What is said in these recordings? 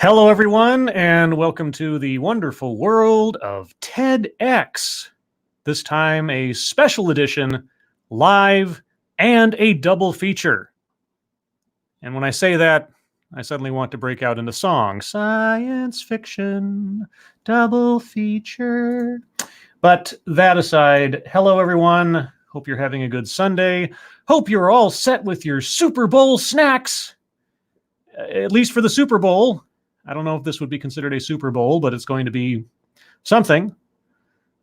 Hello, everyone, and welcome to the wonderful world of TEDx. This time, a special edition, live, and a double feature. And when I say that, I suddenly want to break out into song. Science fiction, double feature. But that aside, hello, everyone. Hope you're having a good Sunday. Hope you're all set with your Super Bowl snacks, at least for the Super Bowl. I don't know if this would be considered a Super Bowl, but it's going to be something.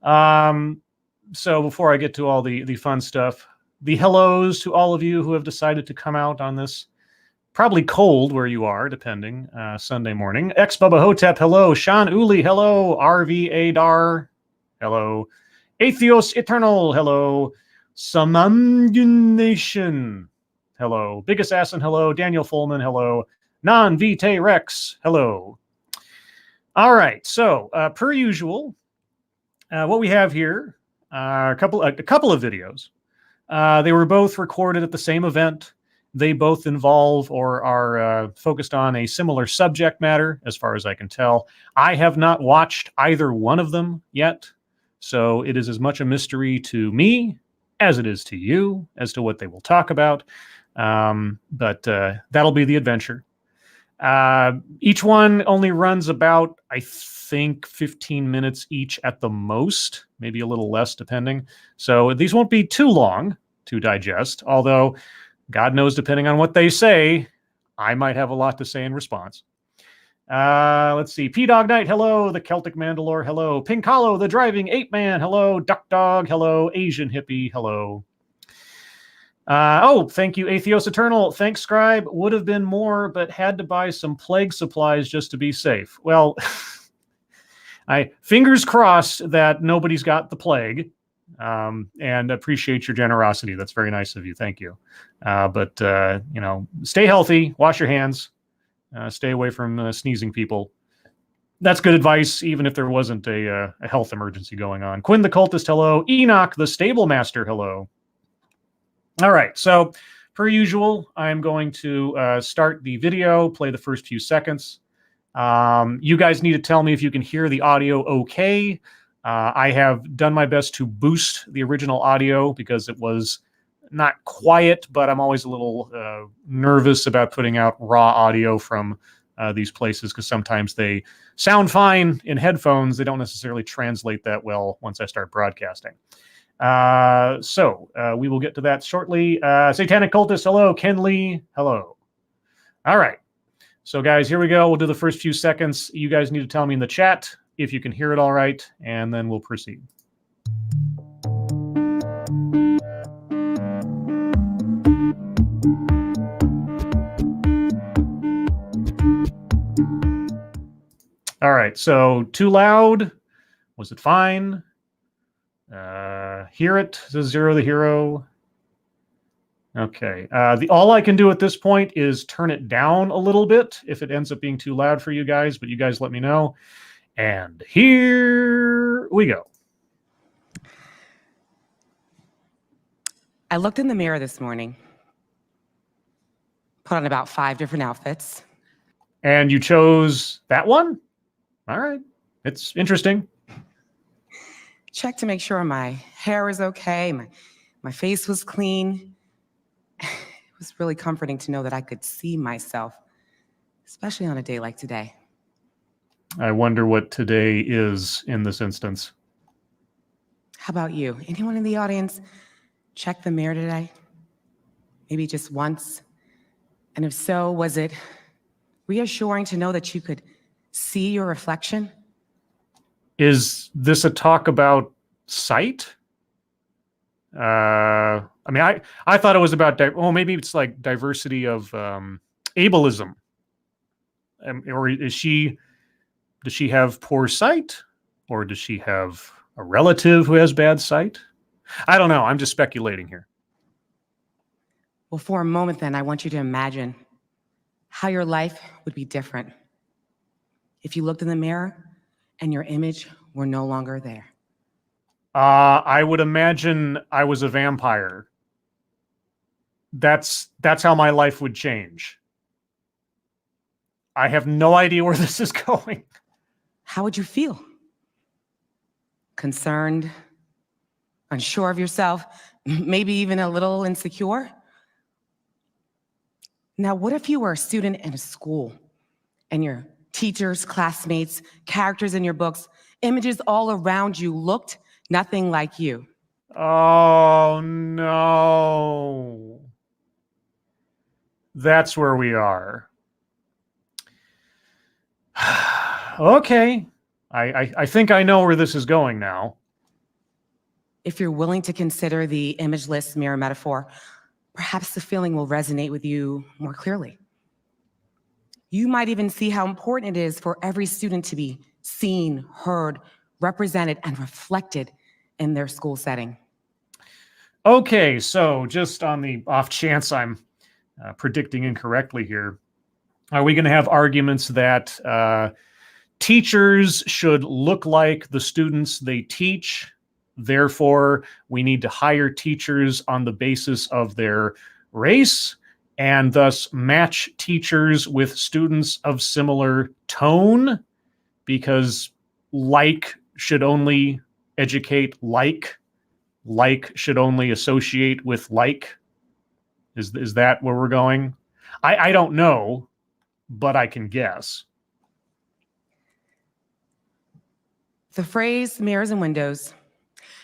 So before I get to all the fun stuff, the hellos to all of you who have decided to come out on this probably cold where you are, depending, Sunday morning. X Bubba Hotep, hello. Sean Uli, hello. RV Adar, hello. Atheos Eternal, hello. Samangunation, hello. Big Assassin, hello. Daniel Fullman, hello. Non-Vitae Rex, hello. All right, so per usual, what we have here are a couple of videos. They were both recorded at the same event. They both involve or are focused on a similar subject matter, as far as I can tell. I have not watched either one of them yet, so it is as much a mystery to me as it is to you as to what they will talk about. But that'll be the adventure. Each one only runs about, I think, 15 minutes each at the most, maybe a little less depending. So these won't be too long to digest, although God knows, depending on what they say, I might have a lot to say in response. Let's see. P-Dog Knight, hello. The Celtic Mandalore, hello. Pink Hollow, the Driving Ape Man, hello. Duck Dog, hello. Asian Hippie, hello. Thank you, Atheos Eternal. Thanks, Scribe. Would have been more, but had to buy some plague supplies just to be safe. Well, I fingers crossed that nobody's got the plague, and appreciate your generosity. That's very nice of you. Thank you. But stay healthy, wash your hands, stay away from sneezing people. That's good advice, even if there wasn't a health emergency going on. Quinn the Cultist, hello. Enoch the Stable Master, hello. All right, so per usual, I'm going to start the video, play the first few seconds. You guys need to tell me if you can hear the audio okay. I have done my best to boost the original audio because it was not quiet, but I'm always a little nervous about putting out raw audio from these places because sometimes they sound fine in headphones. They don't necessarily translate that well once I start broadcasting. So we will get to that shortly. Satanic Cultist, hello. Ken Lee, hello. All right. So guys, here we go. We'll do the first few seconds. You guys need to tell me in the chat if you can hear it all right, and then we'll proceed. All right. So too loud? Was it fine? Hear it, says Zero the Hero. Okay. All I can do at this point is turn it down a little bit if it ends up being too loud for you guys, but you guys let me know. And here we go. I looked in the mirror this morning, put on about 5 different outfits. And you chose that one? All right. It's interesting. Check to make sure my hair was okay, my face was clean. It was really comforting to know that I could see myself, especially on a day like today. I wonder what today is in this instance. How about you? Anyone in the audience check the mirror today? Maybe just once? And if so, was it reassuring to know that you could see your reflection? Is this a talk about sight? I thought it was about, maybe it's like diversity of ableism. Or does she have poor sight? Or does she have a relative who has bad sight? I don't know. I'm just speculating here. Well, for a moment then, I want you to imagine how your life would be different if you looked in the mirror and your image were no longer there. I would imagine I was a vampire. That's how my life would change. I have no idea where this is going. How would you feel? Concerned, unsure of yourself, maybe even a little insecure? Now, what if you were a student in a school and your teachers, classmates, characters in your books, images all around you looked nothing like you? Oh, no. That's where we are. Okay. I think I know where this is going now. If you're willing to consider the imageless mirror metaphor, perhaps the feeling will resonate with you more clearly. You might even see how important it is for every student to be seen, heard, represented, and reflected in their school setting. Okay, so just on the off chance I'm predicting incorrectly here, are we going to have arguments that teachers should look like the students they teach? Therefore, we need to hire teachers on the basis of their race and thus match teachers with students of similar tone, because like should only educate like should only associate with like. Is that where we're going? I don't know, but I can guess. The phrase mirrors and windows,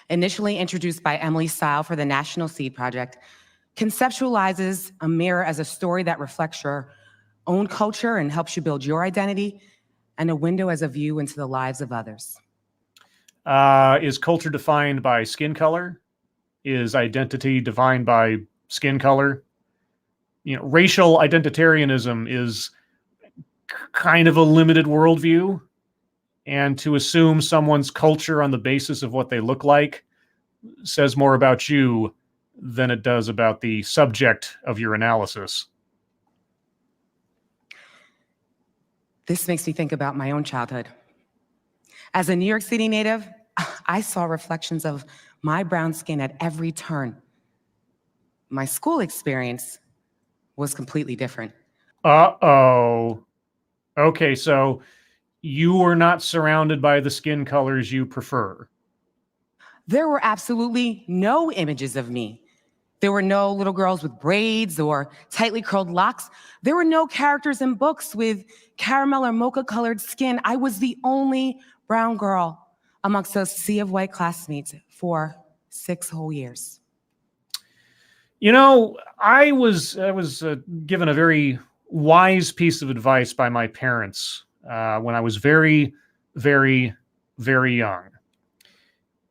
initially introduced by Emily Stile for the National Seed Project, conceptualizes a mirror as a story that reflects your own culture and helps you build your identity, and a window as a view into the lives of others. Is culture defined by skin color? Is identity defined by skin color? You know, racial identitarianism is kind of a limited worldview, and to assume someone's culture on the basis of what they look like says more about you than it does about the subject of your analysis. This makes me think about my own childhood. As a New York City native, I saw reflections of my brown skin at every turn. My school experience was completely different. Uh-oh. Okay, so you were not surrounded by the skin colors you prefer. There were absolutely no images of me. There were no little girls with braids or tightly curled locks. There were no characters in books with caramel or mocha-colored skin. I was the only brown girl amongst a sea of white classmates for 6 whole years. You know, I was given a very wise piece of advice by my parents when I was very, very, very young.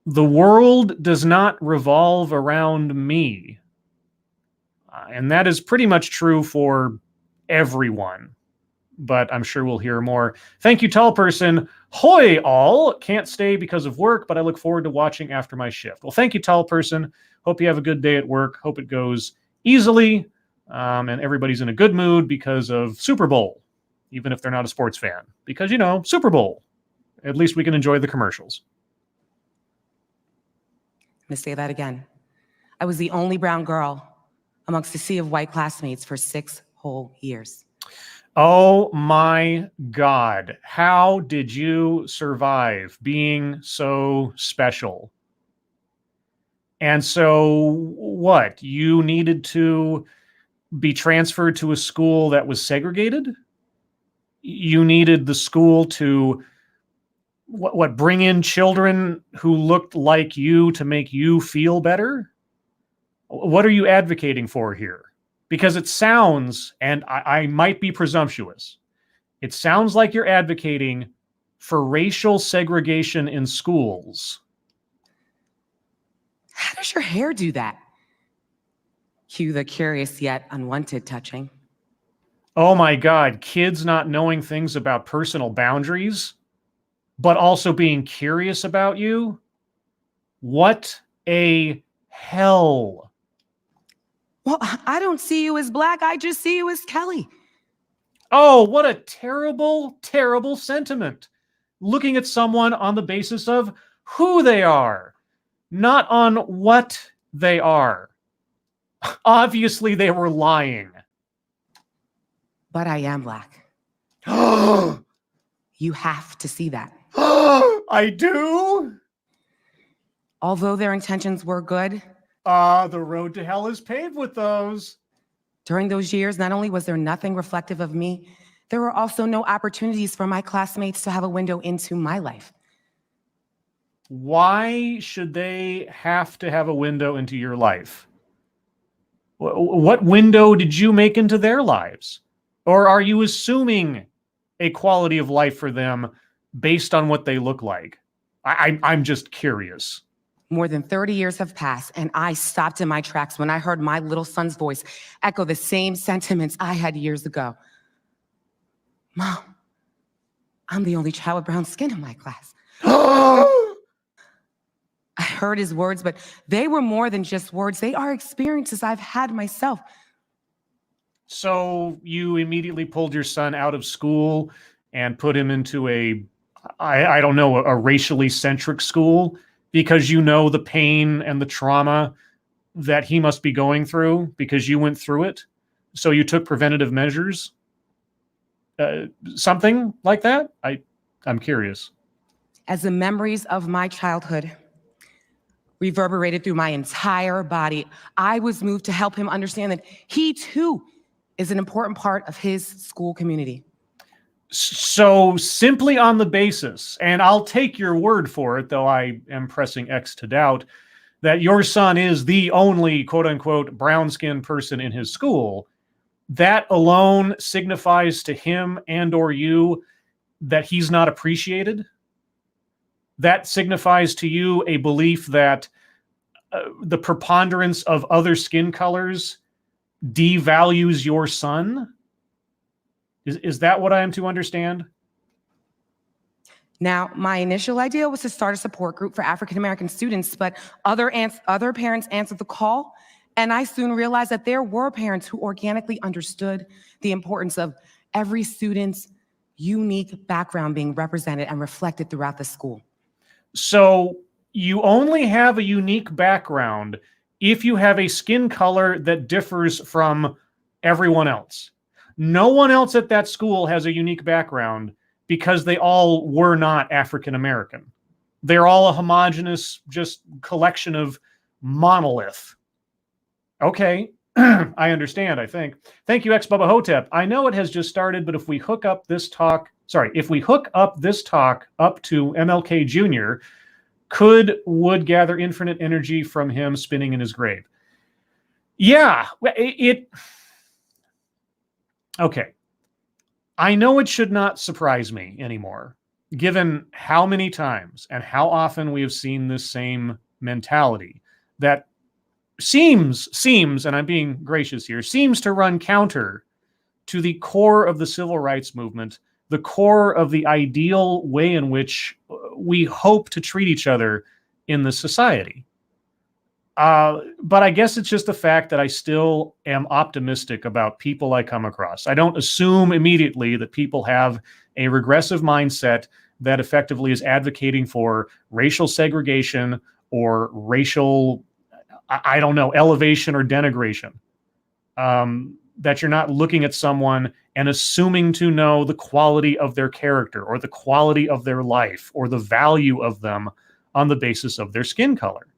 The world does not revolve around me. And that is pretty much true for everyone. But I'm sure we'll hear more. Thank you, tall person. Hoy all. Can't stay because of work, but I look forward to watching after my shift. Well, thank you, tall person. Hope you have a good day at work. Hope it goes easily. And everybody's in a good mood because of Super Bowl, even if they're not a sports fan. Because, you know, Super Bowl. At least we can enjoy the commercials. I'm going to say that again. I was the only brown girl amongst a sea of white classmates for 6 whole years. Oh my God. How did you survive being so special? And so what? You needed to be transferred to a school that was segregated? You needed the school to bring in children who looked like you to make you feel better? What are you advocating for here? Because it sounds, and I might be presumptuous, it sounds like you're advocating for racial segregation in schools. How does your hair do that? Cue the curious yet unwanted touching. Oh my God, kids not knowing things about personal boundaries, but also being curious about you? What a hell. Well, I don't see you as black. I just see you as Kelly. Oh, what a terrible, terrible sentiment. Looking at someone on the basis of who they are, not on what they are. Obviously, they were lying. But I am black. You have to see that. I do? Although their intentions were good, The road to hell is paved with those. during those years, not only was there nothing reflective of me, there were also no opportunities for my classmates to have a window into my life. Why should they have to have a window into your life? What window did you make into their lives? Or are you assuming a quality of life for them based on what they look like? I'm just curious. More than 30 years have passed, and I stopped in my tracks when I heard my little son's voice echo the same sentiments I had years ago. Mom, I'm the only child with brown skin in my class. I heard his words, but they were more than just words. They are experiences I've had myself. So you immediately pulled your son out of school and put him into I don't know, a racially centric school because you know the pain and the trauma that he must be going through because you went through it. So you took preventative measures, something like that. I'm curious. As the memories of my childhood reverberated through my entire body, I was moved to help him understand that he too is an important part of his school community. So simply on the basis, and I'll take your word for it, though I am pressing X to doubt, that your son is the only quote unquote brown-skinned person in his school, that alone signifies to him and or you that he's not appreciated. That signifies to you a belief that the preponderance of other skin colors devalues your son. Is that what I am to understand? Now, my initial idea was to start a support group for African-American students, but other parents answered the call, and I soon realized that there were parents who organically understood the importance of every student's unique background being represented and reflected throughout the school. So you only have a unique background if you have a skin color that differs from everyone else. No one else at that school has a unique background because they all were not African American. They're all a homogenous just collection of monolith. Okay, I understand, I think. Thank you, X Bubba Hotep. I know it has just started, but if we hook up this talk up to MLK Jr., would gather infinite energy from him spinning in his grave. Yeah, okay. I know it should not surprise me anymore, given how many times and how often we have seen this same mentality that seems, and I'm being gracious here, seems to run counter to the core of the civil rights movement, the core of the ideal way in which we hope to treat each other in the society. But I guess it's just the fact that I still am optimistic about people I come across. I don't assume immediately that people have a regressive mindset that effectively is advocating for racial segregation or racial, I don't know, elevation or denigration. That you're not looking at someone and assuming to know the quality of their character or the quality of their life or the value of them on the basis of their skin color.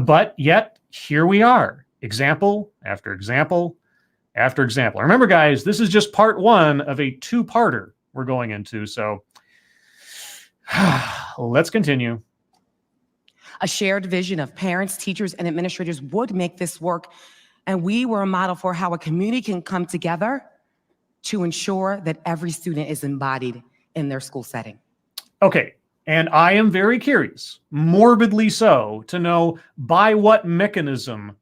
But yet, here we are, example after example after example. Remember, guys, this is just part one of a two-parter we're going into, so let's continue. A shared vision of parents, teachers, and administrators would make this work, and we were a model for how a community can come together to ensure that every student is embodied in their school setting. Okay. And I am very curious, morbidly so, to know by what mechanism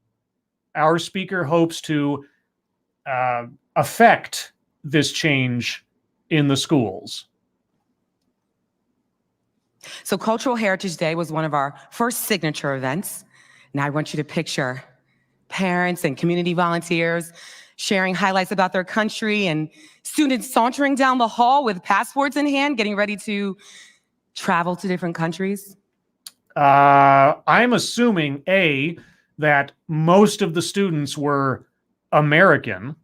our speaker hopes to affect this change in the schools. So Cultural Heritage Day was one of our first signature events. Now I want you to picture parents and community volunteers sharing highlights about their country and students sauntering down the hall with passports in hand, getting ready to travel to different countries? I'm assuming, A, that most of the students were American,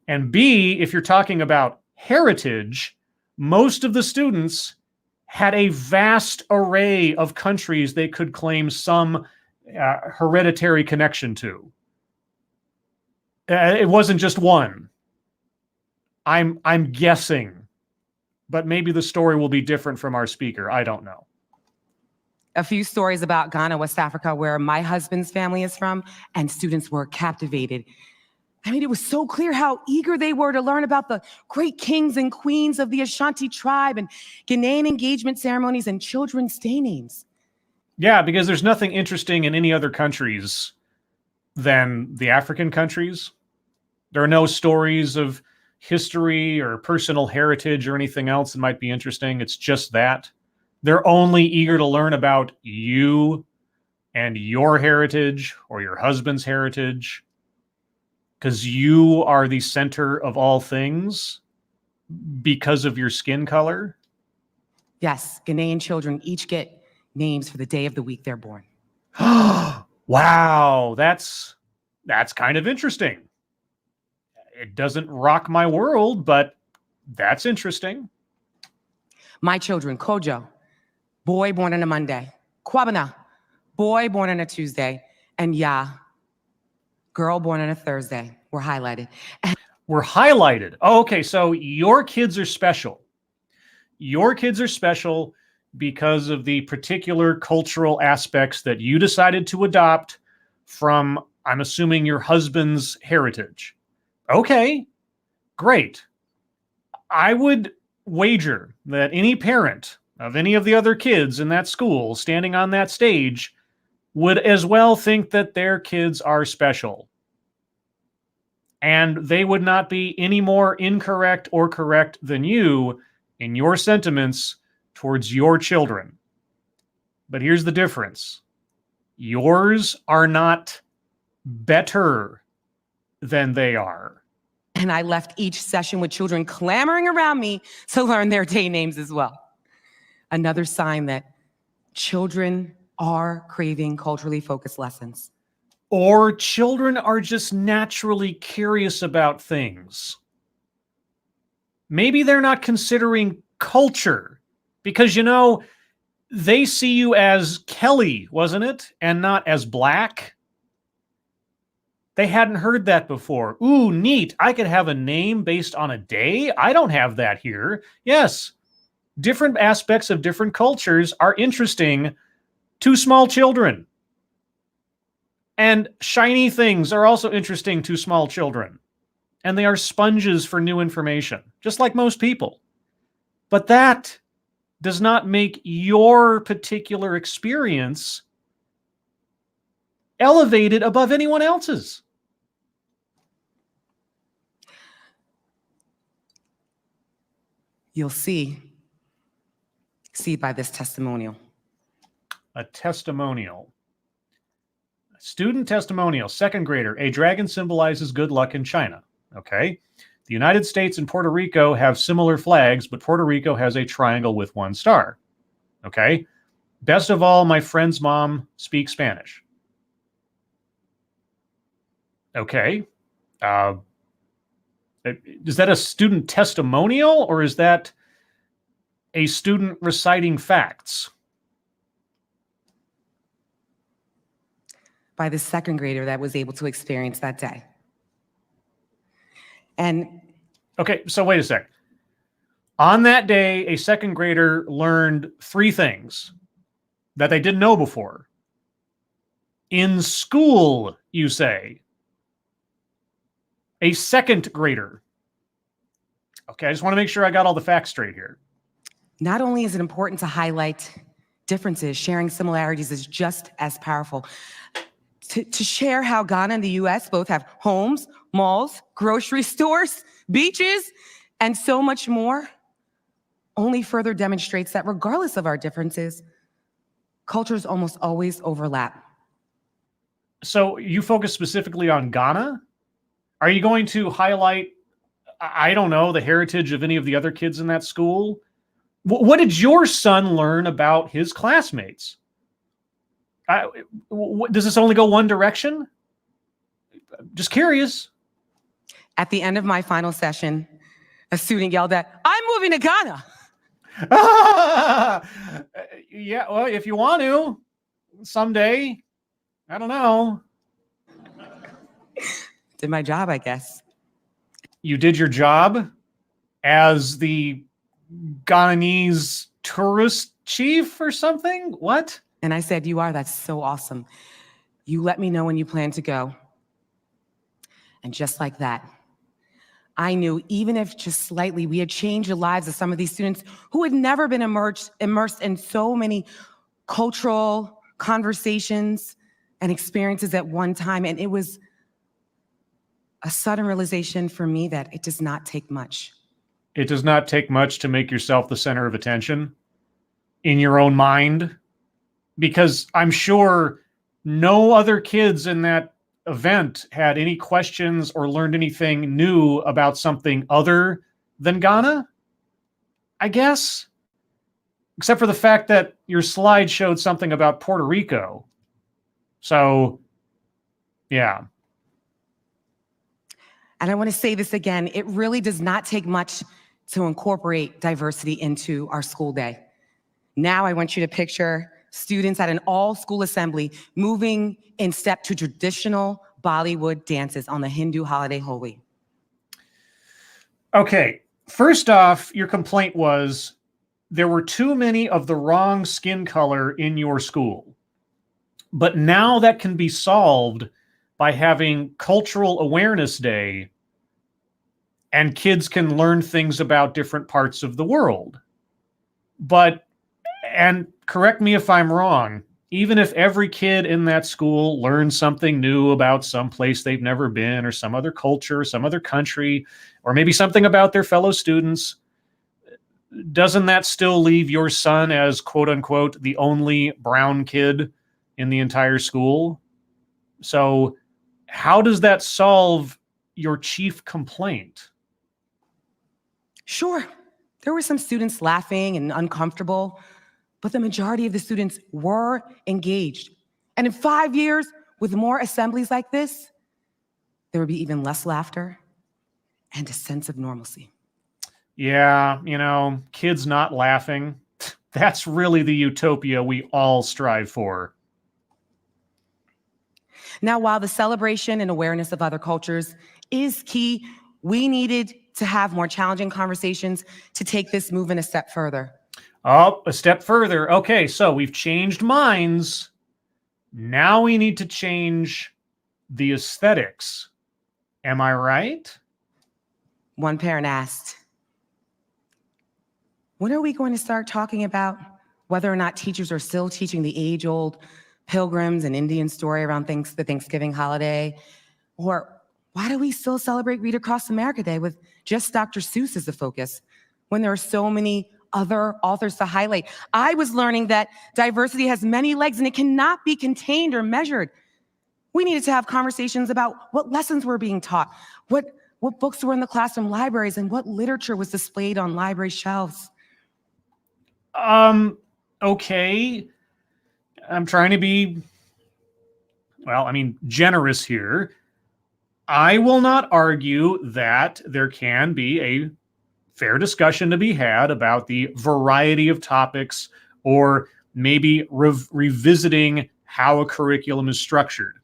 and B, if you're talking about heritage, most of the students had a vast array of countries they could claim some hereditary connection to. It wasn't just one. I'm guessing, but maybe the story will be different from our speaker. I don't know. A few stories about Ghana, West Africa, where my husband's family is from, and students were captivated. I mean, it was so clear how eager they were to learn about the great kings and queens of the Ashanti tribe and Ghanaian engagement ceremonies and children's day names. Yeah, because there's nothing interesting in any other countries than the African countries. There are no stories of history or personal heritage or anything else that might be interesting. It's just that. They're only eager to learn about you and your heritage or your husband's heritage because you are the center of all things because of your skin color. Yes, Ghanaian children each get names for the day of the week they're born. Wow, that's kind of interesting. It doesn't rock my world, but that's interesting. My children, Kojo, boy born on a Monday. Kwabena, boy born on a Tuesday. And Ya, girl born on a Thursday, were highlighted. Were highlighted. Oh, okay, so your kids are special. Your kids are special because of the particular cultural aspects that you decided to adopt from, I'm assuming, your husband's heritage. Okay, great. I would wager that any parent of any of the other kids in that school standing on that stage would as well think that their kids are special. And they would not be any more incorrect or correct than you in your sentiments towards your children. But here's the difference. Yours are not better than they are. And I left each session with children clamoring around me to learn their day names as well. Another sign that children are craving culturally focused lessons. Or children are just naturally curious about things. Maybe they're not considering culture because, you know, they see you as Kelly, wasn't it? And not as Black. They hadn't heard that before. Ooh, neat. I could have a name based on a day. I don't have that here. Yes, different aspects of different cultures are interesting to small children. And shiny things are also interesting to small children. And they are sponges for new information, just like most people. But that does not make your particular experience elevated above anyone else's. You'll see by this testimonial. A testimonial. Student testimonial, second grader. A dragon symbolizes good luck in China. Okay. The United States and Puerto Rico have similar flags, but Puerto Rico has a triangle with one star. Okay. Best of all, my friend's mom speaks Spanish. Okay. Is that a student testimonial or is that a student reciting facts? By the second grader that was able to experience that day. And okay, so wait a sec. On that day, a second grader learned 3 things that they didn't know before. In school, you say. A second grader. Okay, I just want to make sure I got all the facts straight here. not only is it important to highlight differences, sharing similarities is just as powerful. To share how Ghana and the US both have homes, malls, grocery stores, beaches, and so much more only further demonstrates that regardless of our differences, cultures almost always overlap. So you focus specifically on Ghana? Are you going to highlight, I don't know, the heritage of any of the other kids in that school? What did your son learn about his classmates? Does this only go one direction? Just curious. At the end of my final session, A student yelled at, "I'm moving to Ghana." Yeah, well, if you want to, someday. I don't know. Did my job, I guess. You did your job as the Ghanese tourist chief or something? What? And I said, "You are, that's so awesome. You let me know when you plan to go." And just like that, I knew even if just slightly, we had changed the lives of some of these students who had never been immersed in so many cultural conversations and experiences at one time. And it was a sudden realization for me that it does not take much. It does not take much to make yourself the center of attention in your own mind, because I'm sure no other kids in that event had any questions or learned anything new about something other than Ghana, I guess, except for the fact that your slide showed something about Puerto Rico. So, yeah. And I want to say this again, it really does not take much to incorporate diversity into our school day. Now I want you to picture students at an all-school assembly moving in step to traditional Bollywood dances on the Hindu holiday Holi. Okay, first off, your complaint was there were too many of the wrong skin color in your school. But now that can be solved by having Cultural Awareness Day, and kids can learn things about different parts of the world. But, and correct me if I'm wrong, even if every kid in that school learns something new about some place they've never been, or some other culture, some other country, or maybe something about their fellow students, doesn't that still leave your son as, quote unquote, the only brown kid in the entire school? So how does that solve your chief complaint? Sure, there were some students laughing and uncomfortable, but the majority of the students were engaged. And in 5 years, with more assemblies like this, there would be even less laughter and a sense of normalcy. Yeah, you know, kids not laughing, that's really the utopia we all strive for. Now, while the celebration and awareness of other cultures is key, we needed to have more challenging conversations to take this movement a step further. Oh, a step further. Okay, so we've changed minds. Now we need to change the aesthetics. Am I right? One parent asked, "When are we going to start talking about whether or not teachers are still teaching the age-old pilgrims and Indian story around the Thanksgiving holiday? Or why do we still celebrate Read Across America Day with just Dr. Seuss as the focus when there are so many other authors to highlight?" I was learning that diversity has many legs and it cannot be contained or measured. We needed to have conversations about what lessons were being taught, what books were in the classroom libraries, and what literature was displayed on library shelves. Okay. I'm trying to be, well, I mean, generous here. I will not argue that there can be a fair discussion to be had about the variety of topics, or maybe revisiting how a curriculum is structured.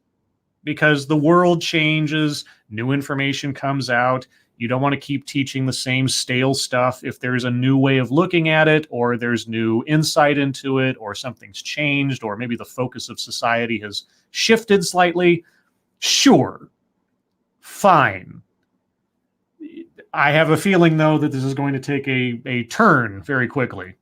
Because the world changes, new information comes out. You don't want to keep teaching the same stale stuff. If there's a new way of looking at it, or there's new insight into it, or something's changed, or maybe the focus of society has shifted slightly, sure, fine. I have a feeling, though, that this is going to take a turn very quickly.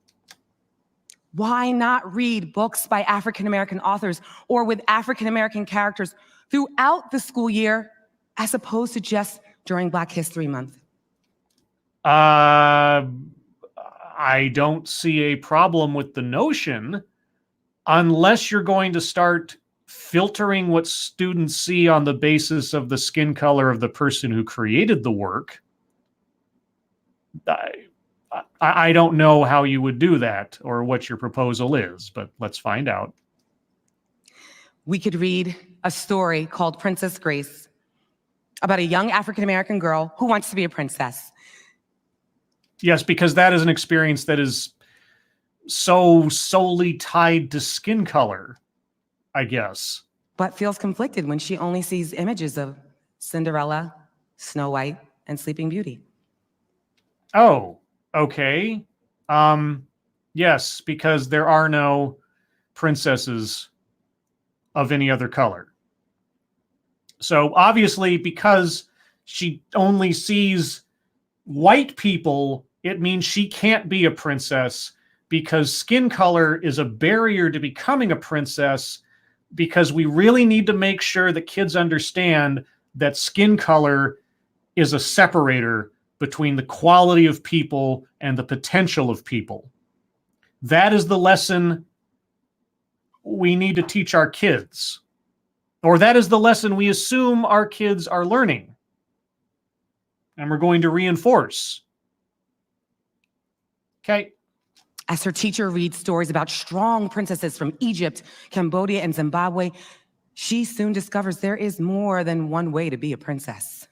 Why not read books by African-American authors or with African-American characters throughout the school year, as opposed to just during Black History Month? I don't see a problem with the notion, unless you're going to start filtering what students see on the basis of the skin color of the person who created the work. I don't know how you would do that or what your proposal is, but let's find out. We could read a story called Princess Grace about a young African-American girl who wants to be a princess. Yes, because that is an experience that is so solely tied to skin color, I guess. But feels conflicted when she only sees images of Cinderella, Snow White, and Sleeping Beauty. Oh, okay. Yes, because there are no princesses of any other color. So obviously, because she only sees white people, it means she can't be a princess because skin color is a barrier to becoming a princess, because we really need to make sure that kids understand that skin color is a separator between the quality of people and the potential of people. That is the lesson we need to teach our kids, or that is the lesson we assume our kids are learning, and we're going to reinforce. Okay. As her teacher reads stories about strong princesses from Egypt, Cambodia, and Zimbabwe, she soon discovers there is more than one way to be a princess.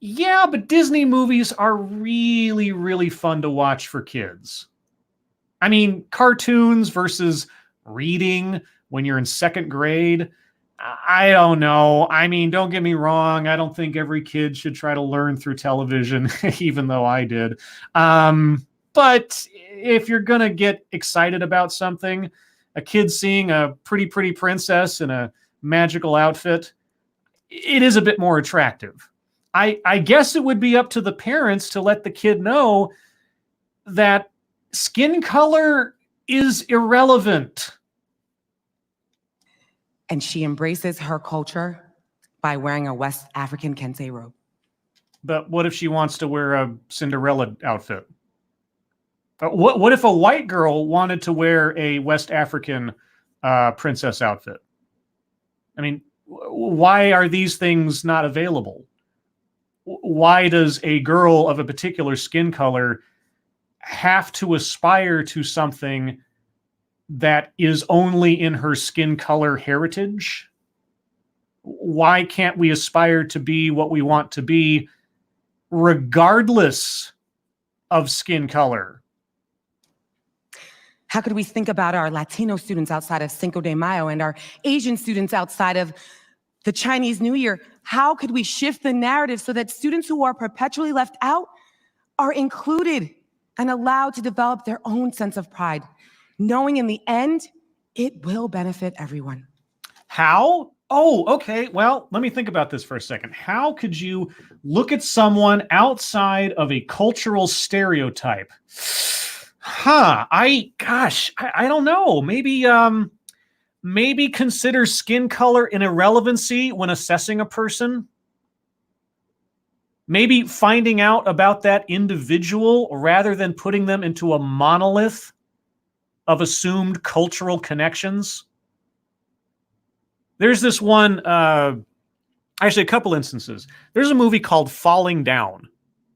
Yeah, but Disney movies are really, really fun to watch for kids. I mean, cartoons versus reading when you're in second grade, I don't know. I mean, don't get me wrong. I don't think every kid should try to learn through television, even though I did. But if you're going to get excited about something, a kid seeing a pretty princess in a magical outfit, it is a bit more attractive. I guess it would be up to the parents to let the kid know that skin color is irrelevant. And she embraces her culture by wearing a West African kente robe. But what if she wants to wear a Cinderella outfit? What if a white girl wanted to wear a West African princess outfit? I mean, why are these things not available? Why does a girl of a particular skin color have to aspire to something that is only in her skin color heritage? Why can't we aspire to be what we want to be regardless of skin color? How could we think about our Latino students outside of Cinco de Mayo and our Asian students outside of the Chinese New Year? How could we shift the narrative so that students who are perpetually left out are included and allowed to develop their own sense of pride, knowing in the end, it will benefit everyone? How? Oh, okay. Well, let me think about this for a second. How could you look at someone outside of a cultural stereotype? I don't know. Maybe consider skin color an irrelevancy when assessing a person. Maybe finding out about that individual rather than putting them into a monolith of assumed cultural connections. There's this one, actually a couple instances. There's a movie called Falling Down.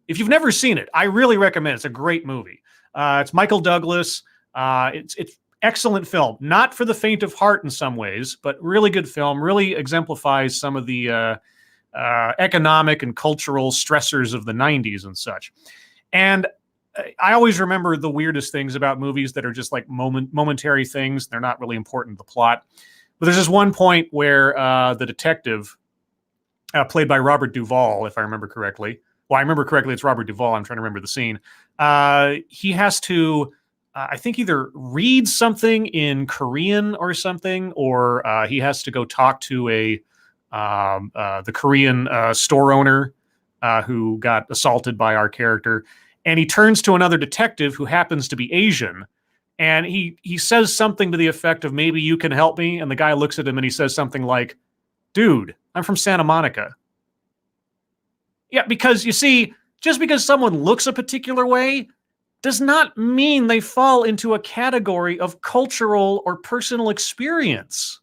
If you've never seen it, I really recommend it. It's a great movie. It's Michael Douglas. It's excellent film. Not for the faint of heart in some ways, but really good film. Really exemplifies some of the economic and cultural stressors of the 90s and such. And I always remember the weirdest things about movies that are just like momentary things. They're not really important to the plot. But there's this one point where the detective, played by Robert Duvall, if I remember correctly. Well, I remember correctly, it's Robert Duvall. I'm trying to remember the scene. He has to, I think, either read something in Korean or something, or he has to go talk to the Korean store owner who got assaulted by our character. And he turns to another detective who happens to be Asian. And he says something to the effect of, maybe you can help me. And the guy looks at him and he says something like, dude, I'm from Santa Monica. Yeah, because you see, just because someone looks a particular way does not mean they fall into a category of cultural or personal experience.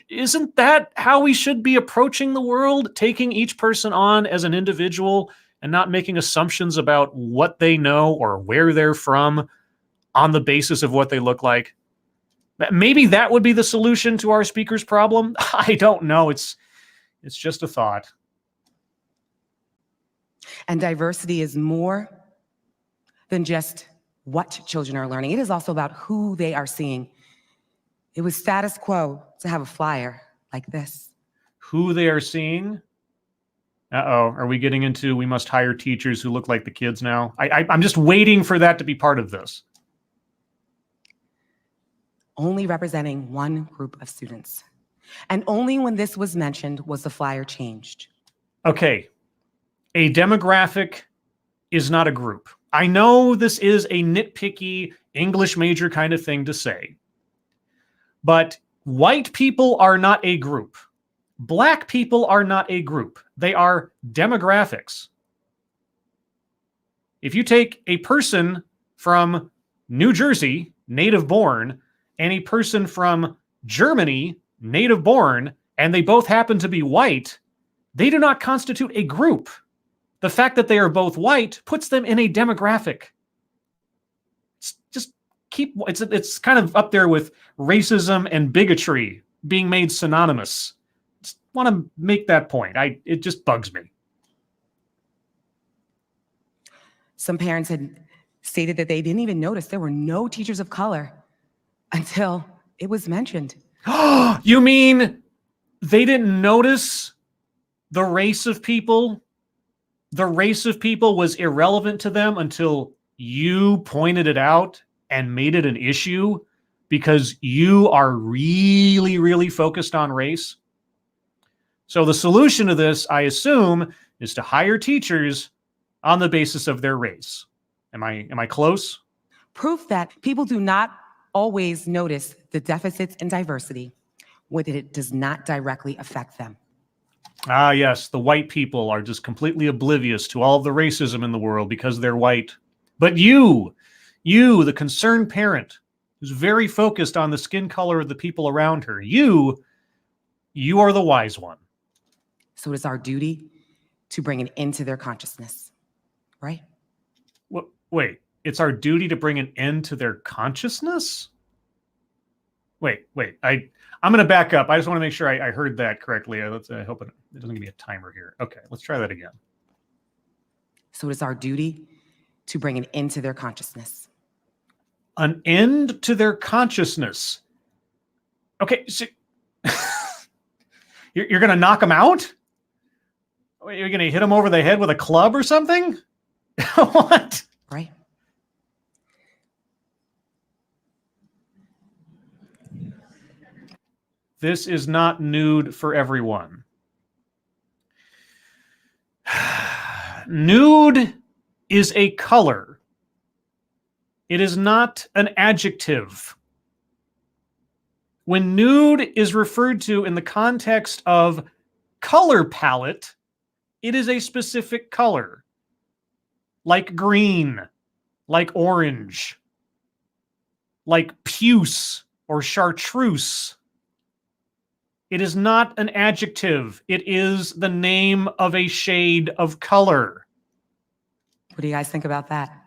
Isn't that how we should be approaching the world? Taking each person on as an individual and not making assumptions about what they know or where they're from on the basis of what they look like? Maybe that would be the solution to our speaker's problem. I don't know. It's just a thought. And diversity is more than just what children are learning. It is also about who they are seeing. It was status quo to have a flyer like this. Who they are seeing? Uh-oh, are we getting into we must hire teachers who look like the kids now? I'm just waiting for that to be part of this. Only representing one group of students. And only when this was mentioned was the flyer changed. Okay, a demographic is not a group. I know this is a nitpicky English major kind of thing to say, but white people are not a group. Black people are not a group. They are demographics. If you take a person from New Jersey, native born, and a person from Germany, native born, and they both happen to be white, they do not constitute a group. The fact that they are both white puts them in a demographic. It's kind of up there with racism and bigotry being made synonymous. Just want to make that point. It just bugs me. Some parents had stated that they didn't even notice there were no teachers of color until it was mentioned. You mean they didn't notice the race of people? The race of people was irrelevant to them until you pointed it out and made it an issue because you are really, really focused on race? So the solution to this, I assume, is to hire teachers on the basis of their race. Am I close? Proof that people do not always notice the deficits in diversity when it does not directly affect them. Ah, yes, the white people are just completely oblivious to all of the racism in the world because they're white. But you, the concerned parent, who's very focused on the skin color of the people around her, you are the wise one. So it is our duty to bring an end to their consciousness, right? Wait, it's our duty to bring an end to their consciousness? Wait, I'm going to back up. I just want to make sure I heard that correctly. I hope it doesn't give me a timer here. Okay, let's try that again. So it is our duty to bring an end to their consciousness. An end to their consciousness. Okay, so you're going to knock them out? You're going to hit them over the head with a club or something? What? Right. This is not nude for everyone. Nude is a color. It is not an adjective. When nude is referred to in the context of color palette, it is a specific color, like green, like orange, like puce or chartreuse. It is not an adjective. It is the name of a shade of color. What do you guys think about that?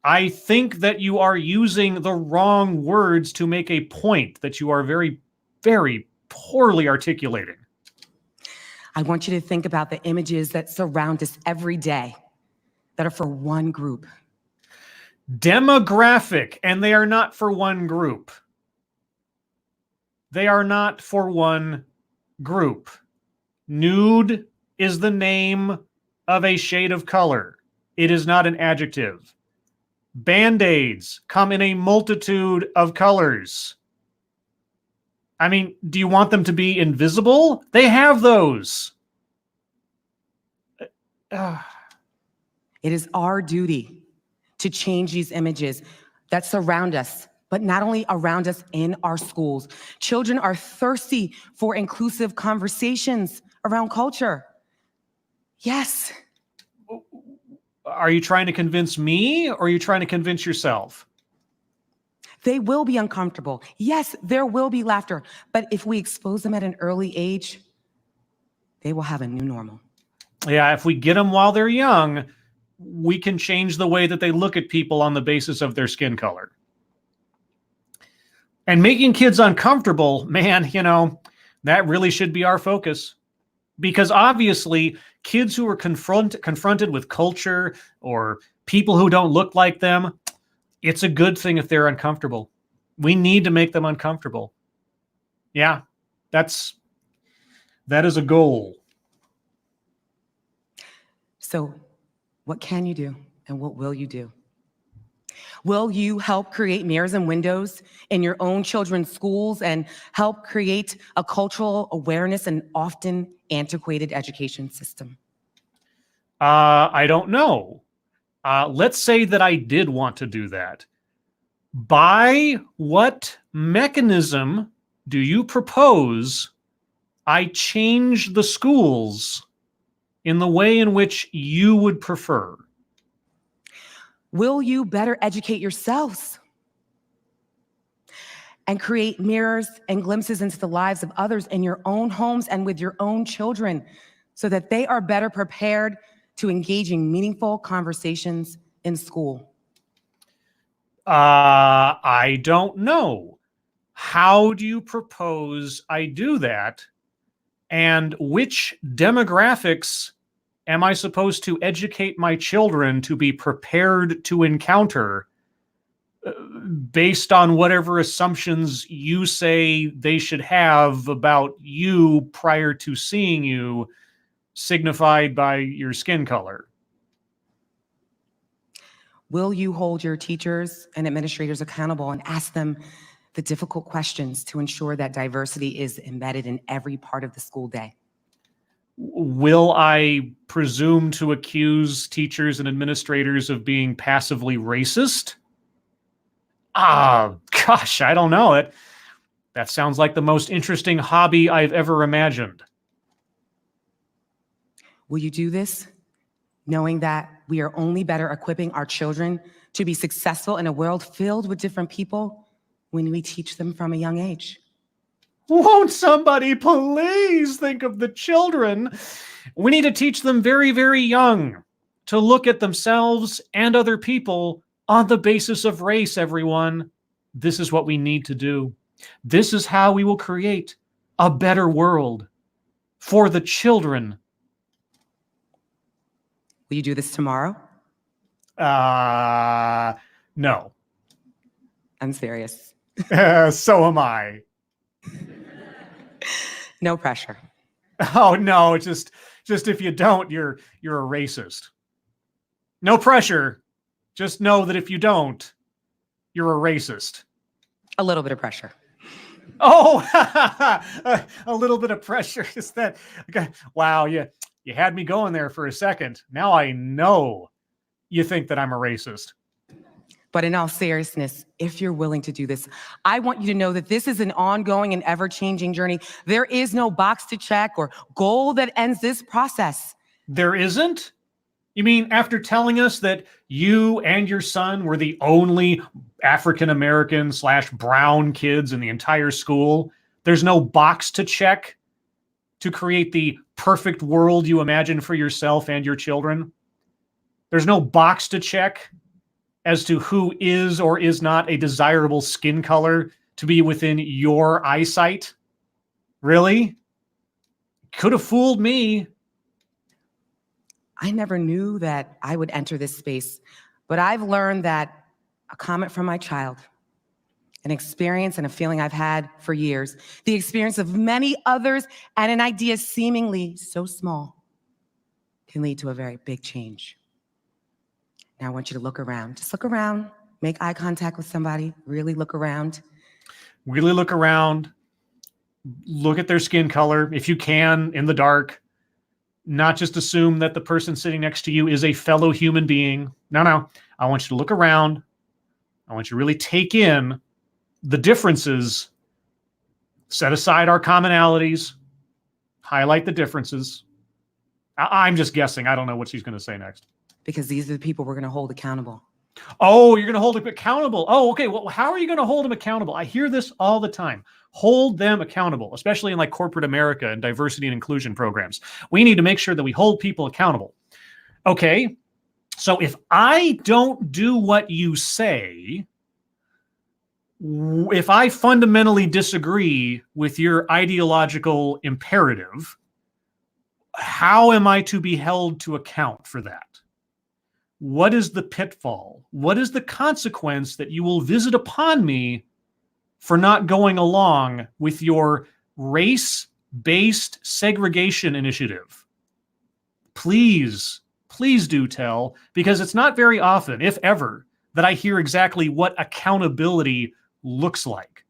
I think that you are using the wrong words to make a point that you are very, very poorly articulating. I want you to think about the images that surround us every day that are for one group. Demographic, and they are not for one group. They are not for one group. Nude is the name of a shade of color. It is not an adjective. Band-Aids come in a multitude of colors. I mean, do you want them to be invisible? They have those. It is our duty to change these images that surround us, but not only around us in our schools. Children are thirsty for inclusive conversations around culture. Yes. Are you trying to convince me or are you trying to convince yourself? They will be uncomfortable. Yes, there will be laughter. But if we expose them at an early age, they will have a new normal. Yeah, if we get them while they're young, we can change the way that they look at people on the basis of their skin color. And making kids uncomfortable, man, that really should be our focus. Because obviously, kids who are confronted with culture or People who don't look like them, it's a good thing if they're uncomfortable. We need to make them uncomfortable. Yeah, that is a goal. So what can you do and what will you do? Will you help create mirrors and windows in your own children's schools and help create a cultural awareness and often antiquated education system? I don't know. Let's say that I did want to do that. By what mechanism do you propose I change the schools in the way in which you would prefer? Will you better educate yourselves and create mirrors and glimpses into the lives of others in your own homes and with your own children so that they are better prepared to engage in meaningful conversations in school? I don't know. How do you propose I do that? And which demographics am I supposed to educate my children to be prepared to encounter based on whatever assumptions you say they should have about you prior to seeing you, signified by your skin color? Will you hold your teachers and administrators accountable and ask them the difficult questions to ensure that diversity is embedded in every part of the school day? Will I presume to accuse teachers and administrators of being passively racist? Gosh, I don't know. That sounds like the most interesting hobby I've ever imagined. Will you do this knowing that we are only better equipping our children to be successful in a world filled with different people when we teach them from a young age? Won't somebody please think of the children? We need to teach them very, very young to look at themselves and other people on the basis of race, everyone. This is what we need to do. This is how we will create a better world for the children. Will you do this tomorrow? No. I'm serious. So am I. No pressure. Oh no, just if you don't, you're a racist. No pressure. Just know that if you don't, you're a racist. A little bit of pressure. Oh, a little bit of pressure. Is that okay? Wow, you had me going there for a second. Now I know you think that I'm a racist. But in all seriousness, if you're willing to do this, I want you to know that this is an ongoing and ever-changing journey. There is no box to check or goal that ends this process. There isn't? You mean after telling us that you and your son were the only African-American / brown kids in the entire school, there's no box to check to create the perfect world you imagine for yourself and your children? There's no box to check as to who is or is not a desirable skin color to be within your eyesight? Really? Could have fooled me. I never knew that I would enter this space, but I've learned that a comment from my child, an experience and a feeling I've had for years, the experience of many others, and an idea seemingly so small can lead to a very big change. Now I want you to look around. Just look around, make eye contact with somebody, really look around. Really look around. Look at their skin color, if you can, in the dark. Not just assume that the person sitting next to you is a fellow human being. No. I want you to look around. I want you to really take in the differences. Set aside our commonalities. Highlight the differences. I'm just guessing. I don't know what she's going to say next. Because these are the people we're going to hold accountable. Oh, you're going to hold them accountable. Oh, okay. Well, how are you going to hold them accountable? I hear this all the time. Hold them accountable, especially in like corporate America and diversity and inclusion programs. We need to make sure that we hold people accountable. Okay. So if I don't do what you say, if I fundamentally disagree with your ideological imperative, how am I to be held to account for that? what is the pitfall? What is the consequence that you will visit upon me for not going along with your race-based segregation initiative? Please, please do tell, because it's not very often, if ever, that I hear exactly what accountability looks like.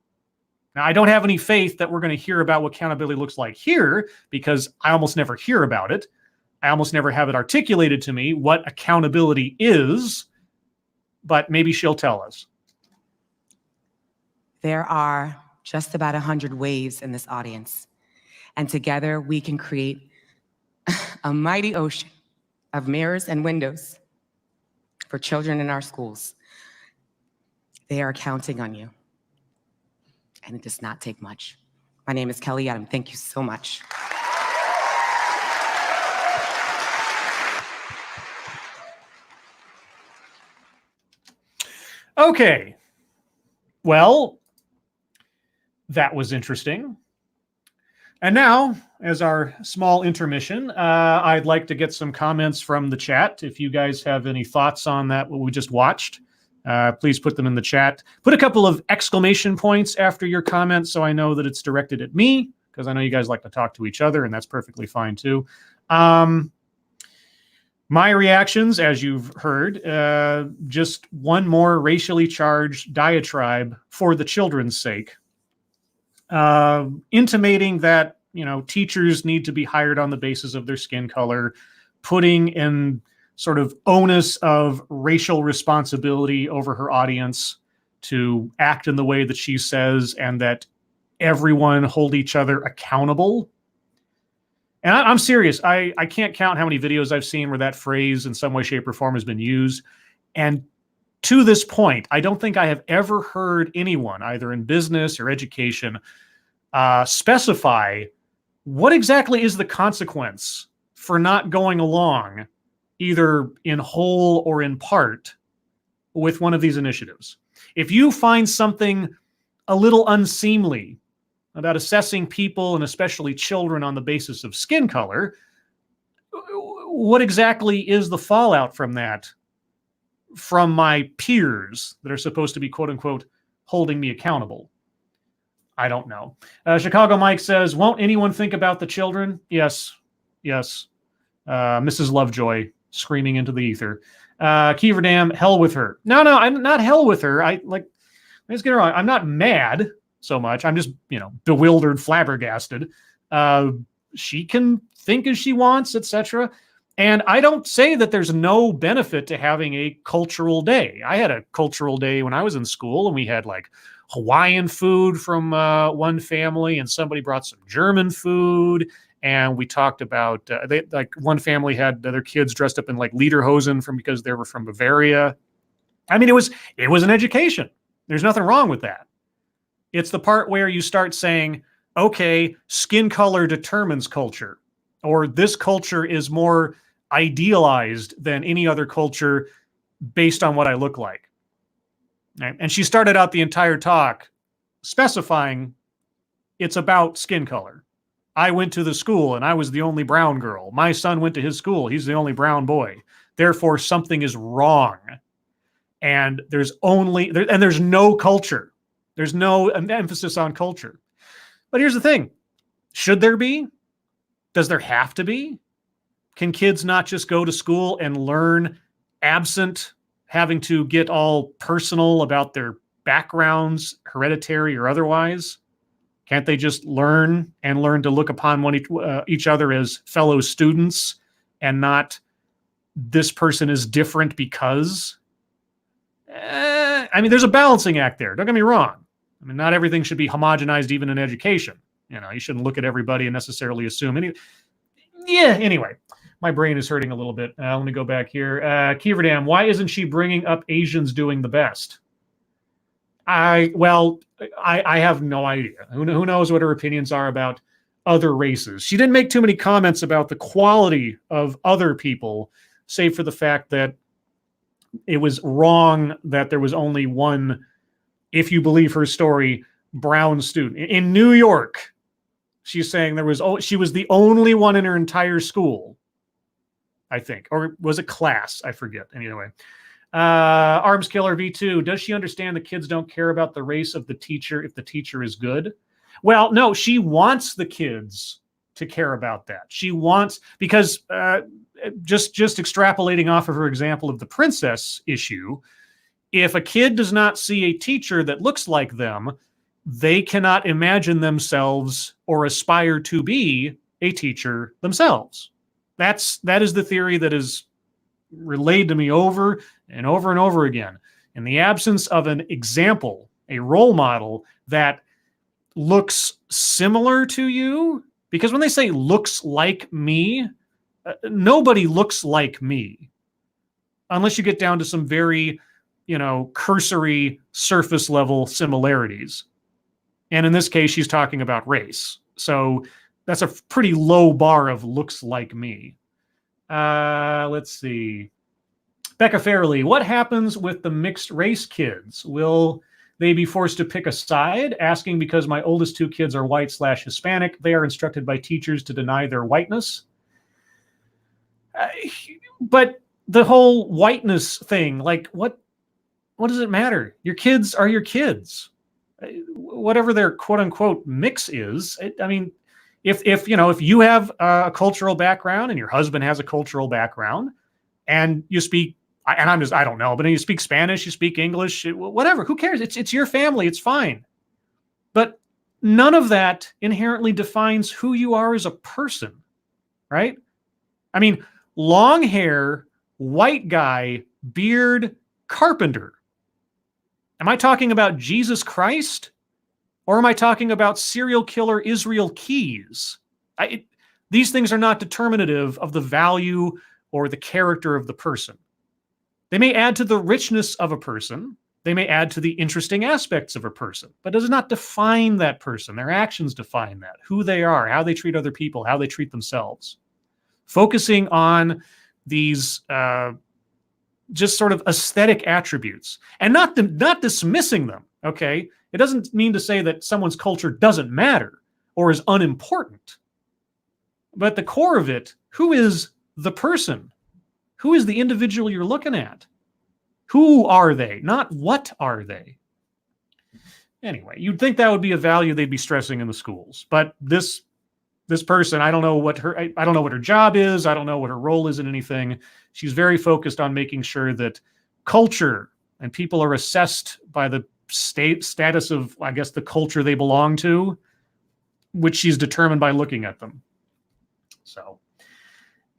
Now, I don't have any faith that we're going to hear about what accountability looks like here, because I almost never hear about it. I almost never have it articulated to me what accountability is, but maybe she'll tell us. There are just about 100 waves in this audience, and together we can create a mighty ocean of mirrors and windows for children in our schools. They are counting on you, and it does not take much. My name is Kelly Adam. Thank you so much. Okay. Well, that was interesting. And now, as our small intermission, I'd like to get some comments from the chat. If you guys have any thoughts on that, what we just watched, please put them in the chat. Put a couple of exclamation points after your comments so I know that it's directed at me, because I know you guys like to talk to each other, and that's perfectly fine too. My reactions, as you've heard, just one more racially charged diatribe for the children's sake, intimating that, teachers need to be hired on the basis of their skin color, putting in sort of onus of racial responsibility over her audience to act in the way that she says, and that everyone hold each other accountable. And I'm serious. I can't count how many videos I've seen where that phrase in some way, shape, or form has been used. And to this point, I don't think I have ever heard anyone, either in business or education, specify what exactly is the consequence for not going along, either in whole or in part, with one of these initiatives. If you find something a little unseemly about assessing people and especially children on the basis of skin color, what exactly is the fallout from that from my peers that are supposed to be, quote unquote, holding me accountable? I don't know. Chicago Mike says, won't anyone think about the children? Yes. Mrs. Lovejoy screaming into the ether. Kiever Dam, hell with her. No, I'm not hell with her. Let's get her wrong. I'm not mad so much. I'm just, bewildered, flabbergasted. She can think as she wants, etc. And I don't say that there's no benefit to having a cultural day. I had a cultural day when I was in school, and we had like Hawaiian food from one family, and somebody brought some German food. And we talked about, one family had their kids dressed up in like lederhosen because they were from Bavaria. I mean, it was an education. There's nothing wrong with that. It's the part where you start saying, okay, skin color determines culture, or this culture is more idealized than any other culture based on what I look like. Right? And she started out the entire talk specifying it's about skin color. I went to the school and I was the only brown girl. My son went to his school. He's the only brown boy. Therefore, something is wrong. And there's no culture. There's no emphasis on culture. But here's the thing. Should there be? Does there have to be? Can kids not just go to school and learn absent having to get all personal about their backgrounds, hereditary or otherwise? Can't they just learn to look upon each other as fellow students and not this person is different because? There's a balancing act there. Don't get me wrong. Not everything should be homogenized even in education. You shouldn't look at everybody and necessarily assume any. Yeah, anyway, my brain is hurting a little bit. Let me go back here. Kiever Dam, why isn't she bringing up Asians doing the best? I have no idea. Who knows what her opinions are about other races? She didn't make too many comments about the quality of other people, save for the fact that it was wrong that there was only one, if you believe her story, brown student. In New York, she's saying she was the only one in her entire school. I think. Or was it class? I forget. Anyway. Arms Killer V2. Does she understand that kids don't care about the race of the teacher if the teacher is good? Well, no, she wants the kids to care about that. She wants, because just extrapolating off of her example of the princess issue, if a kid does not see a teacher that looks like them, they cannot imagine themselves or aspire to be a teacher themselves. That is the theory that is relayed to me over and over and over again. In the absence of an example, a role model that looks similar to you, because when they say looks like me, nobody looks like me unless you get down to some very, cursory surface level similarities. And in this case, she's talking about race. So that's a pretty low bar of looks like me. Let's see. Becca Fairley, what happens with the mixed race kids? Will they be forced to pick a side? Asking because my oldest 2 kids are white/Hispanic. They are instructed by teachers to deny their whiteness. But the whole whiteness thing, like what does it matter? Your kids are your kids. Whatever their quote unquote mix is. If you have a cultural background and your husband has a cultural background and you speak, and I don't know, but you speak Spanish, you speak English, whatever, who cares? It's your family. It's fine. But none of that inherently defines who you are as a person, right? Long hair, white guy, beard, carpenter. Am I talking about Jesus Christ? Or am I talking about serial killer Israel Keys? These things are not determinative of the value or the character of the person. They may add to the richness of a person. They may add to the interesting aspects of a person, but does not define that person. Their actions define that, who they are, how they treat other people, how they treat themselves. Focusing on these just sort of aesthetic attributes and not dismissing them, okay? It doesn't mean to say that someone's culture doesn't matter or is unimportant. But at the core of it, who is the person? Who is the individual you're looking at? Who are they? Not what are they? Anyway, you'd think that would be a value they'd be stressing in the schools. But this person, I don't know what her job is. I don't know what her role is in anything. She's very focused on making sure that culture and people are assessed by the status of, I guess, the culture they belong to, which she's determined by looking at them. So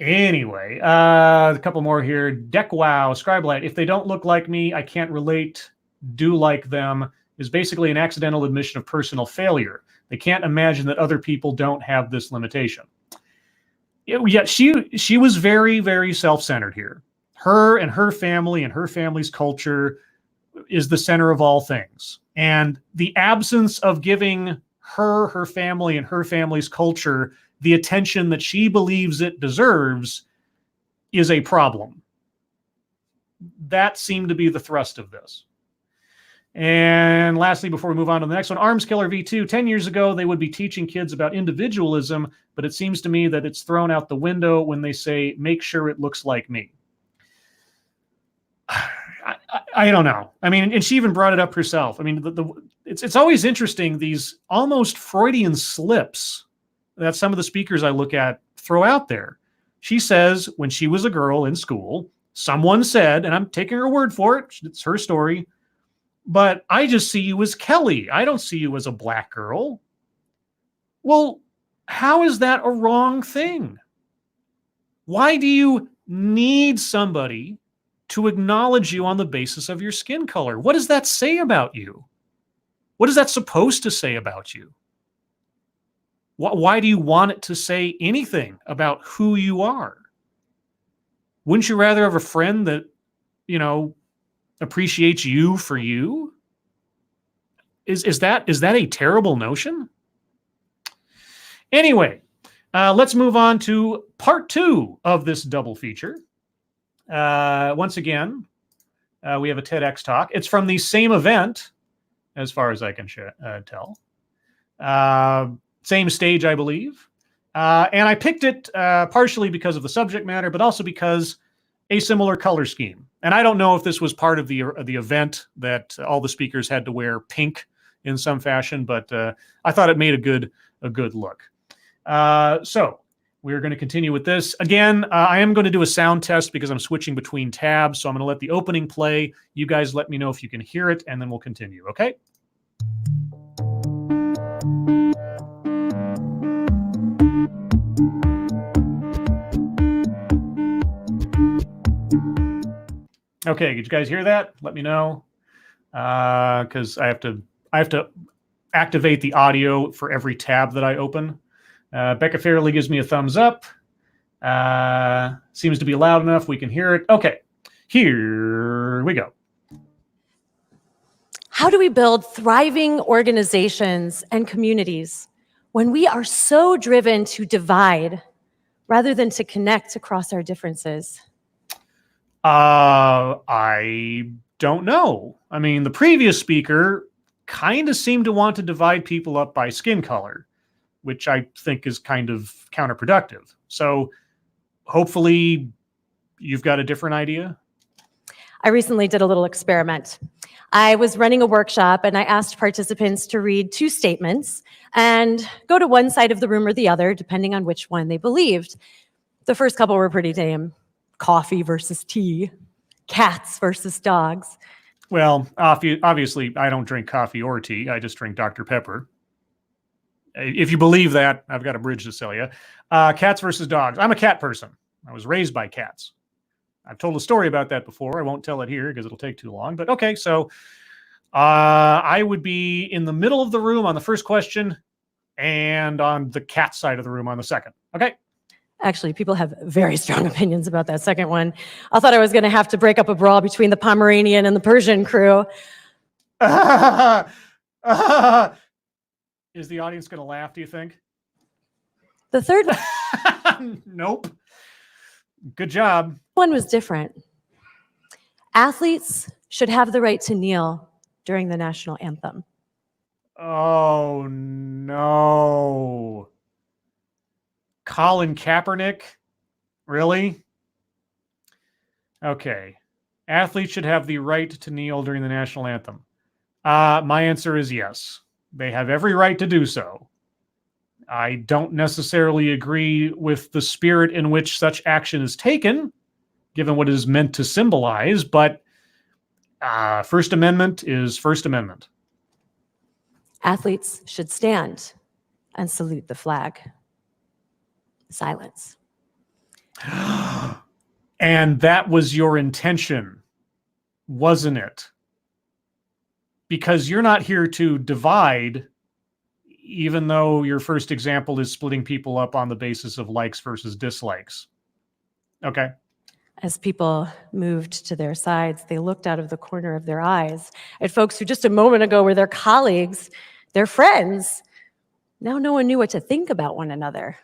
anyway, a couple more here. DeckWow, Scribelight, if they don't look like me, I can't relate. Do like them is basically an accidental admission of personal failure. They can't imagine that other people don't have this limitation. Yet she was very, very self-centered here. Her and her family and her family's culture is the center of all things. And the absence of giving her family and her family's culture the attention that she believes it deserves is a problem. That seemed to be the thrust of this. And lastly, before we move on to the next one, Arms Killer V2, 10 years ago, they would be teaching kids about individualism, but it seems to me that it's thrown out the window when they say, make sure it looks like me. I don't know. And she even brought it up herself. It's always interesting, these almost Freudian slips that some of the speakers I look at throw out there. She says when she was a girl in school, someone said, and I'm taking her word for it, it's her story, but I just see you as Kelly. I don't see you as a black girl. Well, how is that a wrong thing? Why do you need somebody to acknowledge you on the basis of your skin color? What does that say about you? What is that supposed to say about you? Why do you want it to say anything about who you are? Wouldn't you rather have a friend that, appreciates you for you? Is that a terrible notion? Anyway, let's move on to part 2 of this double feature. Once again, we have a TEDx talk. It's from the same event, as far as I can tell. Same stage, I believe. And I picked it partially because of the subject matter, but also because a similar color scheme. And I don't know if this was part of the event that all the speakers had to wear pink in some fashion, but I thought it made a good look. So we're going to continue with this. Again, I am going to do a sound test because I'm switching between tabs. So I'm going to let the opening play. You guys let me know if you can hear it, and then we'll continue, okay? Okay, did you guys hear that? Let me know, because I have to activate the audio for every tab that I open. Becca Fairley gives me a thumbs up. Seems to be loud enough. We can hear it. Okay, here we go. How do we build thriving organizations and communities when we are so driven to divide rather than to connect across our differences? I don't know. I mean, the previous speaker kind of seemed to want to divide people up by skin color, which I think is kind of counterproductive. So hopefully you've got a different idea. I recently did a little experiment. I was running a workshop and I asked participants to read 2 statements and go to one side of the room or the other, depending on which one they believed. The first couple were pretty tame. Coffee versus tea, cats versus dogs. Well, obviously, I don't drink coffee or tea. I just drink Dr. Pepper. If you believe that, I've got a bridge to sell you. Cats versus dogs. I'm a cat person. I was raised by cats. I've told a story about that before. I won't tell it here because it'll take too long. But okay, so I would be in the middle of the room on the first question and on the cat side of the room on the second. Okay? Actually, people have very strong opinions about that second one. I thought I was going to have to break up a brawl between the Pomeranian and the Persian crew. Is the audience going to laugh, do you think? The third Nope. Good job. one was different. Athletes should have the right to kneel during the national anthem. Oh, no. Colin Kaepernick? Really? Okay. Athletes should have the right to kneel during the national anthem. My answer is yes. They have every right to do so. I don't necessarily agree with the spirit in which such action is taken, given what it is meant to symbolize, but First Amendment is First Amendment. Athletes should stand and salute the flag. Silence. And that was your intention, wasn't it? Because you're not here to divide, even though your first example is splitting people up on the basis of likes versus dislikes. Okay. As people moved to their sides, they looked out of the corner of their eyes at folks who just a moment ago were their colleagues, their friends. Now no one knew what to think about one another.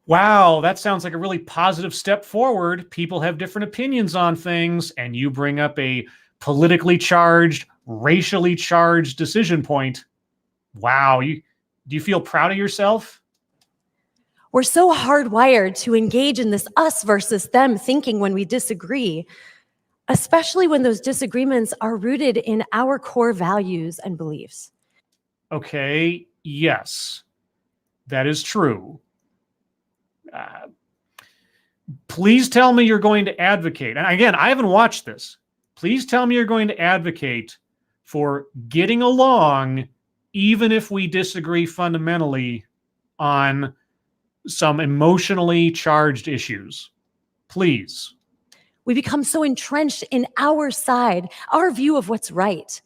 Wow, that sounds like a really positive step forward. People have different opinions on things, and you bring up a politically charged, racially charged decision point. Wow, do you feel proud of yourself? We're so hardwired to engage in this us versus them thinking when we disagree, especially when those disagreements are rooted in our core values and beliefs. Okay, yes, that is true. Please tell me you're going to advocate. And again, I haven't watched this. Please tell me you're going to advocate for getting along, even if we disagree fundamentally on some emotionally charged issues. Please. We become so entrenched in our side, our view of what's right,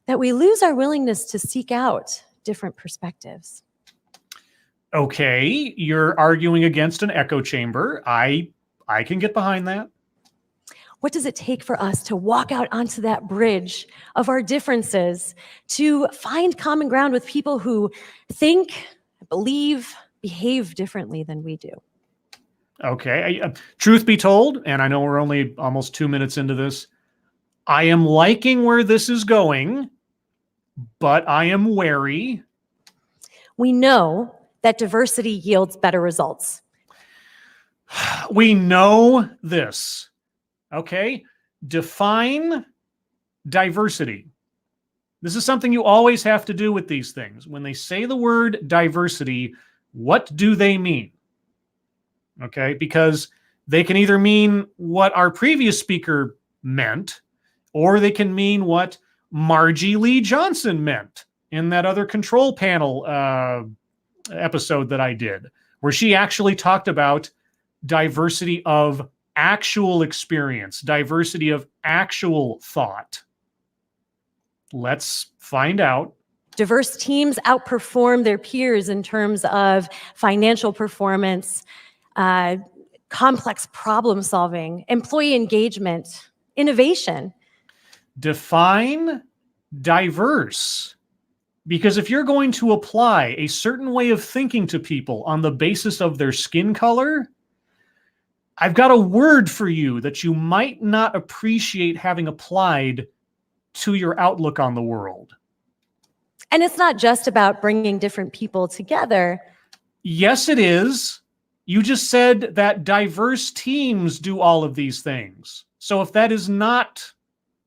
that we lose our willingness to seek out different perspectives. Okay, you're arguing against an echo chamber. I can get behind that. What does it take for us to walk out onto that bridge of our differences, to find common ground with people who think, believe, behave differently than we do? Okay, truth be told, and I know we're only almost 2 minutes into this, I am liking where this is going, but I am wary. We know that diversity yields better results? We know this. Okay? Define diversity. This is something you always have to do with these things. When they say the word diversity, what do they mean? Okay? Because they can either mean what our previous speaker meant, or they can mean what Margie Lee Johnson meant in that other control panel episode that I did, where she actually talked about diversity of actual experience, diversity of actual thought. Let's find out. Diverse teams outperform their peers in terms of financial performance, complex problem solving, employee engagement, innovation. Define diverse. Because if you're going to apply a certain way of thinking to people on the basis of their skin color, I've got a word for you that you might not appreciate having applied to your outlook on the world. And it's not just about bringing different people together. Yes, it is. You just said that diverse teams do all of these things. So if that is not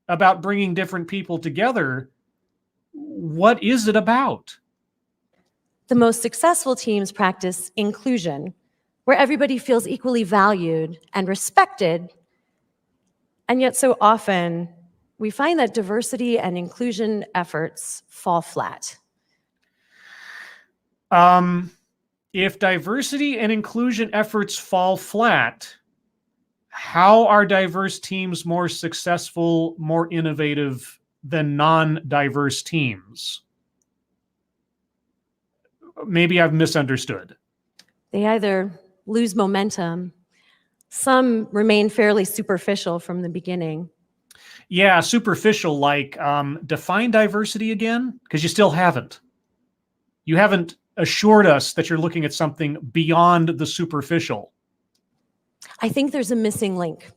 about bringing different people together, what is it about? The most successful teams practice inclusion, where everybody feels equally valued and respected. And yet so often, we find that diversity and inclusion efforts fall flat. If diversity and inclusion efforts fall flat, how are diverse teams more successful, more innovative than non-diverse teams? Maybe I've misunderstood. They either lose momentum, some remain fairly superficial from the beginning. Yeah, superficial, like define diversity again, because you still haven't. You haven't assured us that you're looking at something beyond the superficial. I think there's a missing link.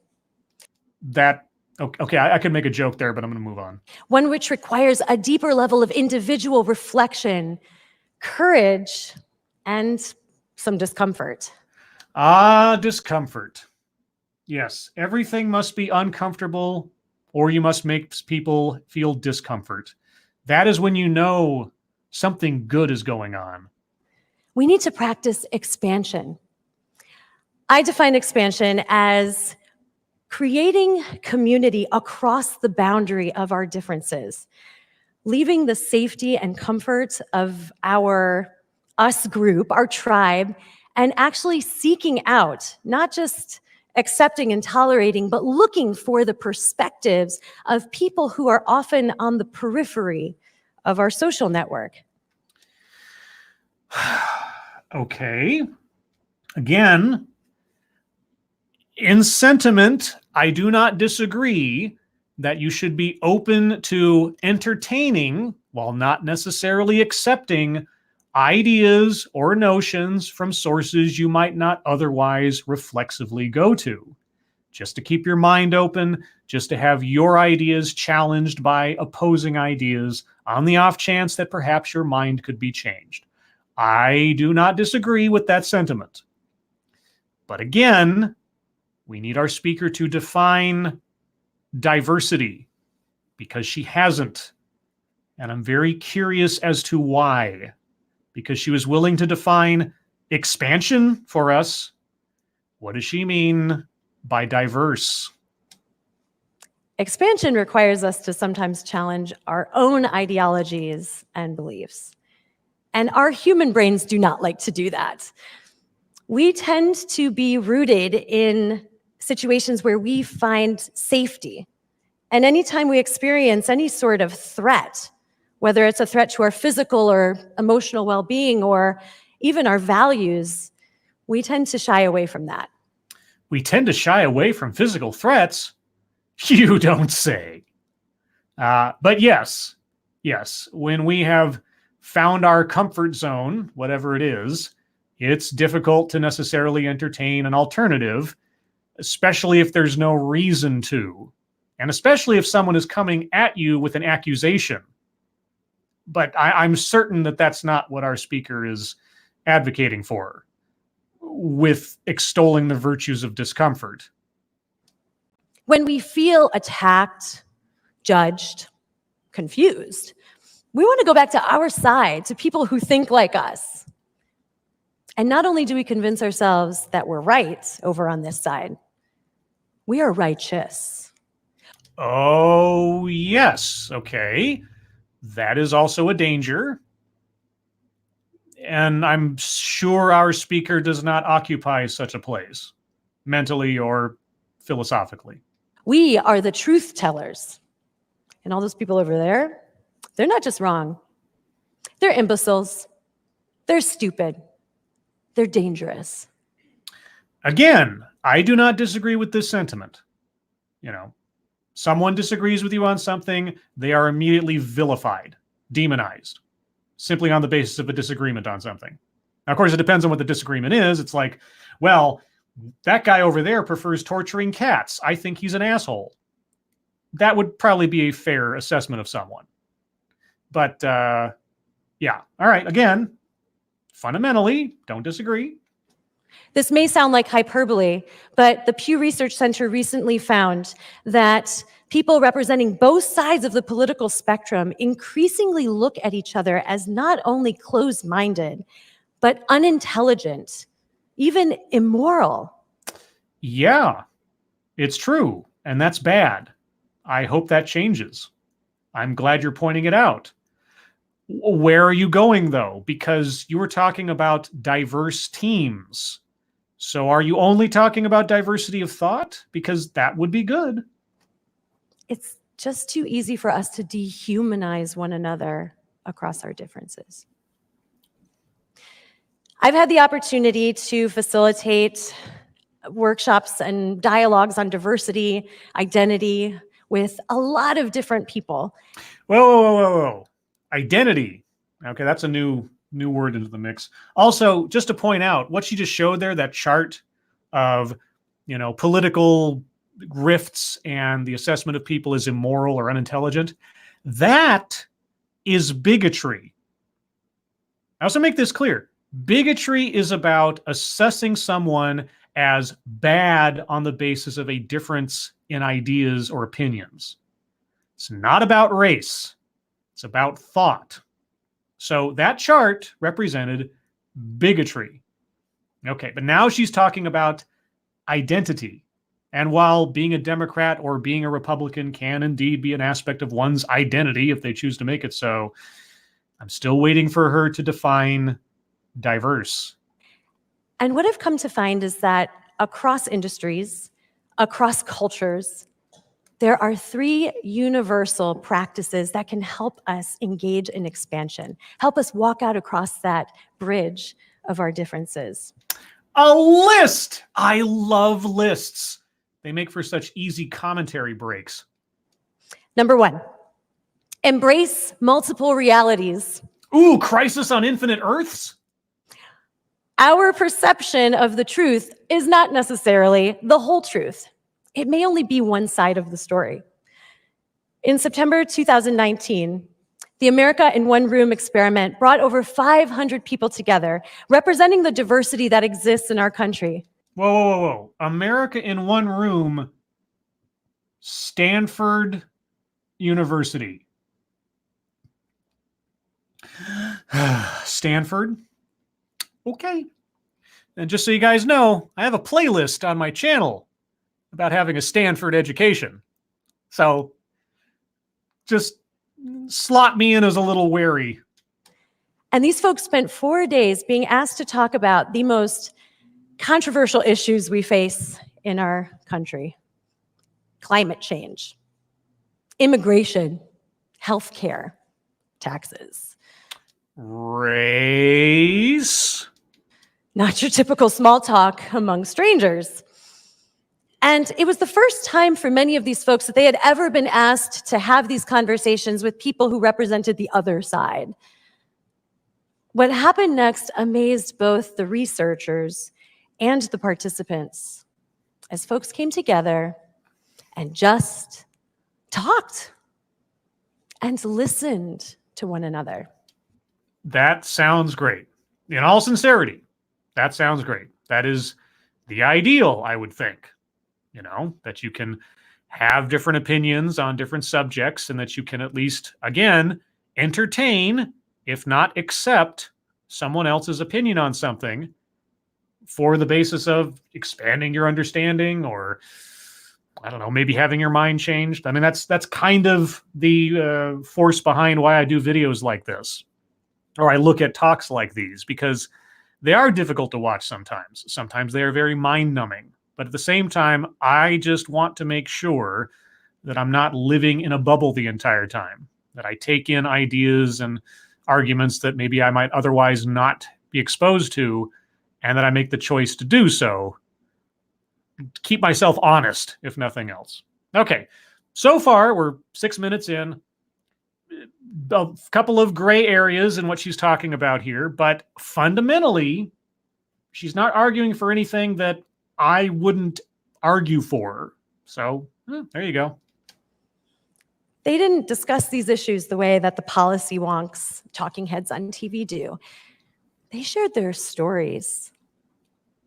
Okay, I could make a joke there, but I'm going to move on. One which requires a deeper level of individual reflection, courage, and some discomfort. Discomfort. Yes, everything must be uncomfortable, or you must make people feel discomfort. That is when you know something good is going on. We need to practice expansion. I define expansion as creating community across the boundary of our differences, leaving the safety and comfort of our us group, our tribe, and actually seeking out, not just accepting and tolerating, but looking for the perspectives of people who are often on the periphery of our social network. Okay. Again, in sentiment, I do not disagree that you should be open to entertaining, while not necessarily accepting, ideas or notions from sources you might not otherwise reflexively go to. Just to keep your mind open, just to have your ideas challenged by opposing ideas on the off chance that perhaps your mind could be changed. I do not disagree with that sentiment. But again, we need our speaker to define diversity, because she hasn't. And I'm very curious as to why. Because she was willing to define expansion for us. What does she mean by diverse? Expansion requires us to sometimes challenge our own ideologies and beliefs. And our human brains do not like to do that. We tend to be rooted in situations where we find safety. And anytime we experience any sort of threat, whether it's a threat to our physical or emotional well-being or even our values, we tend to shy away from that. We tend to shy away from physical threats? You don't say. But yes, when we have found our comfort zone, whatever it is, it's difficult to necessarily entertain an alternative, especially if there's no reason to, and especially if someone is coming at you with an accusation. But I'm certain that that's not what our speaker is advocating for with extolling the virtues of discomfort. When we feel attacked, judged, confused, we want to go back to our side, to people who think like us. And not only do we convince ourselves that we're right over on this side, we are righteous. Oh, yes. Okay. That is also a danger. And I'm sure our speaker does not occupy such a place, mentally or philosophically. We are the truth tellers. And all those people over there, they're not just wrong. They're imbeciles. They're stupid. They're dangerous. Again, I do not disagree with this sentiment. You know, someone disagrees with you on something, they are immediately vilified, demonized, simply on the basis of a disagreement on something. Now, of course, it depends on what the disagreement is. It's like, well, that guy over there prefers torturing cats. I think he's an asshole. That would probably be a fair assessment of someone. But yeah, all right, again, fundamentally, don't disagree. This may sound like hyperbole, but the Pew Research Center recently found that people representing both sides of the political spectrum increasingly look at each other as not only closed-minded, but unintelligent, even immoral. Yeah, it's true, and that's bad. I hope that changes. I'm glad you're pointing it out. Where are you going, though? Because you were talking about diverse teams. So are you only talking about diversity of thought? Because that would be good. It's just too easy for us to dehumanize one another across our differences. I've had the opportunity to facilitate workshops and dialogues on diversity, identity with a lot of different people. Whoa. Identity. Okay, that's a new word into the mix. Also, just to point out, what she just showed there, that chart of, political rifts and the assessment of people as immoral or unintelligent, that is bigotry. I also make this clear. Bigotry is about assessing someone as bad on the basis of a difference in ideas or opinions. It's not about race. It's about thought. So that chart represented bigotry. Okay, but now she's talking about identity. And while being a Democrat or being a Republican can indeed be an aspect of one's identity if they choose to make it so, I'm still waiting for her to define diverse. And what I've come to find is that across industries, across cultures, there are 3 universal practices that can help us engage in expansion, help us walk out across that bridge of our differences. A list! I love lists. They make for such easy commentary breaks. Number 1, embrace multiple realities. Ooh, Crisis on Infinite Earths? Our perception of the truth is not necessarily the whole truth. It may only be one side of the story. In September 2019, the America in One Room experiment brought over 500 people together, representing the diversity that exists in our country. Whoa. America in One Room, Stanford University. Stanford? Okay. And just so you guys know, I have a playlist on my channel about having a Stanford education. So just slot me in as a little wary. And these folks spent 4 days being asked to talk about the most controversial issues we face in our country: climate change, immigration, healthcare, taxes. Race. Not your typical small talk among strangers. And it was the first time for many of these folks that they had ever been asked to have these conversations with people who represented the other side. What happened next amazed both the researchers and the participants as folks came together and just talked and listened to one another. That sounds great. in all sincerity, that sounds great. That is the ideal, I would think, that you can have different opinions on different subjects and that you can at least, again, entertain, if not accept, someone else's opinion on something for the basis of expanding your understanding, or I don't know, maybe having your mind changed. I mean, that's kind of the force behind why I do videos like this, or I look at talks like these, because they are difficult to watch sometimes. Sometimes they are very mind-numbing. But at the same time, I just want to make sure that I'm not living in a bubble the entire time, that I take in ideas and arguments that maybe I might otherwise not be exposed to, and that I make the choice to do so. Keep myself honest, if nothing else. Okay, so far we're 6 minutes in. A couple of gray areas in what she's talking about here, but fundamentally, she's not arguing for anything that I wouldn't argue for. So there you go. They didn't discuss these issues the way that the policy wonks, talking heads on TV do. They shared their stories.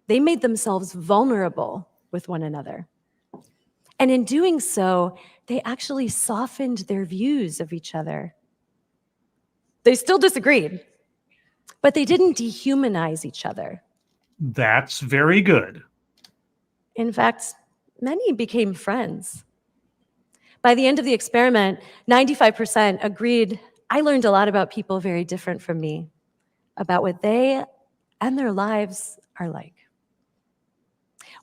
They made themselves vulnerable with one another. And in doing so, they actually softened their views of each other. They still disagreed, but they didn't dehumanize each other. That's very good. In fact, many became friends. By the end of the experiment, 95% agreed, I learned a lot about people very different from me, about what they and their lives are like.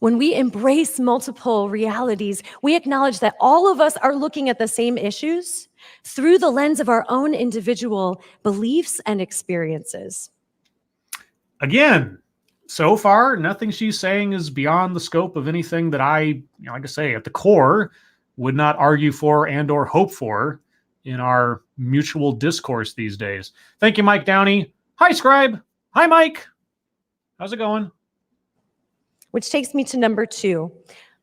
When we embrace multiple realities, we acknowledge that all of us are looking at the same issues through the lens of our own individual beliefs and experiences. Again, so far, nothing she's saying is beyond the scope of anything that I, like I say, at the core, would not argue for and or hope for in our mutual discourse these days. Thank you, Mike Downey. Hi, Scribe. Hi, Mike. How's it going? Which takes me to number 2,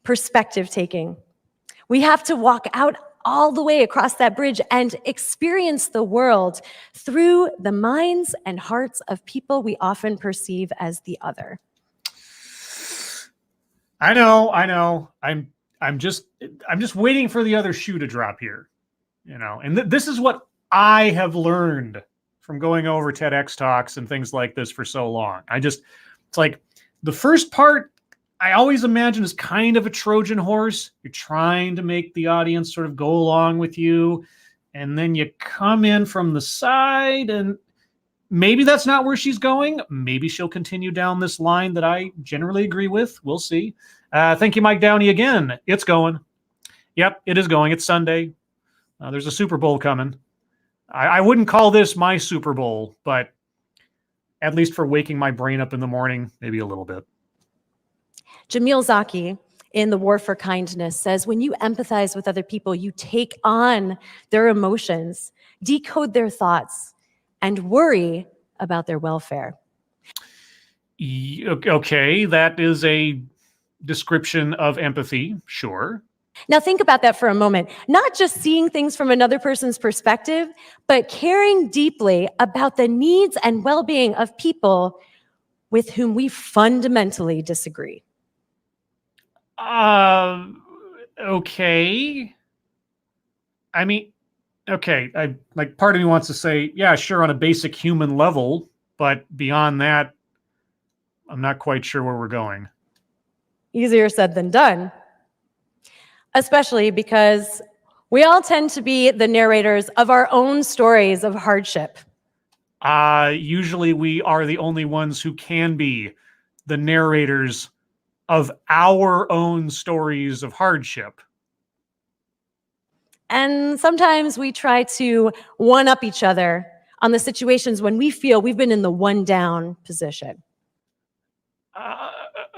perspective taking. We have to walk out all the way across that bridge and experience the world through the minds and hearts of people we often perceive as the other. I know. I'm just waiting for the other shoe to drop here, and this is what I have learned from going over TEDx talks and things like this for so long. It's like the first part I always imagine is kind of a Trojan horse. You're trying to make the audience sort of go along with you, and then you come in from the side, and maybe that's not where she's going. Maybe she'll continue down this line that I generally agree with. We'll see. Thank you, Mike Downey, again. It's going. Yep, it is going. It's Sunday. There's a Super Bowl coming. I wouldn't call this my Super Bowl, but at least for waking my brain up in the morning, maybe a little bit. Jamil Zaki, in The War for Kindness, says, when you empathize with other people, you take on their emotions, decode their thoughts, and worry about their welfare. Okay, that is a description of empathy, sure. Now think about that for a moment. Not just seeing things from another person's perspective, but caring deeply about the needs and well-being of people with whom we fundamentally disagree. Okay. I mean, okay. Part of me wants to say, yeah, sure, on a basic human level, but beyond that, I'm not quite sure where we're going. Easier said than done. Especially because we all tend to be the narrators of our own stories of hardship. Usually we are the only ones who can be the narrators of our own stories of hardship. And sometimes we try to one-up each other on the situations when we feel we've been in the one-down position.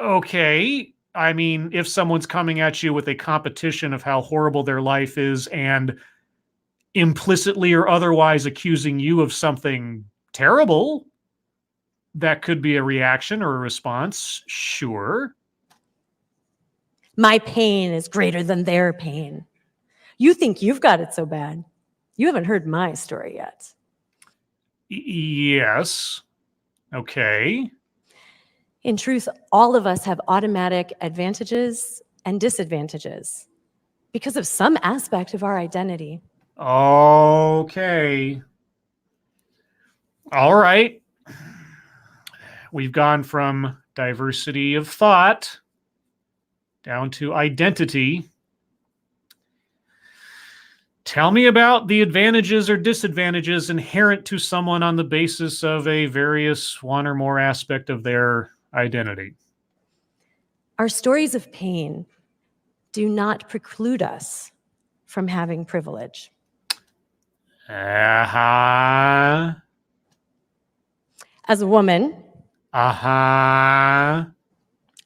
Okay. I mean, if someone's coming at you with a competition of how horrible their life is and implicitly or otherwise accusing you of something terrible, that could be a reaction or a response, sure. My pain is greater than their pain. You think you've got it so bad. You haven't heard my story yet. Yes. Okay. In truth, all of us have automatic advantages and disadvantages because of some aspect of our identity. Okay. All right. We've gone from diversity of thought down to identity. Tell me about the advantages or disadvantages inherent to someone on the basis of a various one or more aspect of their identity. Our stories of pain do not preclude us from having privilege. Uh-huh. As a woman, Uh-huh.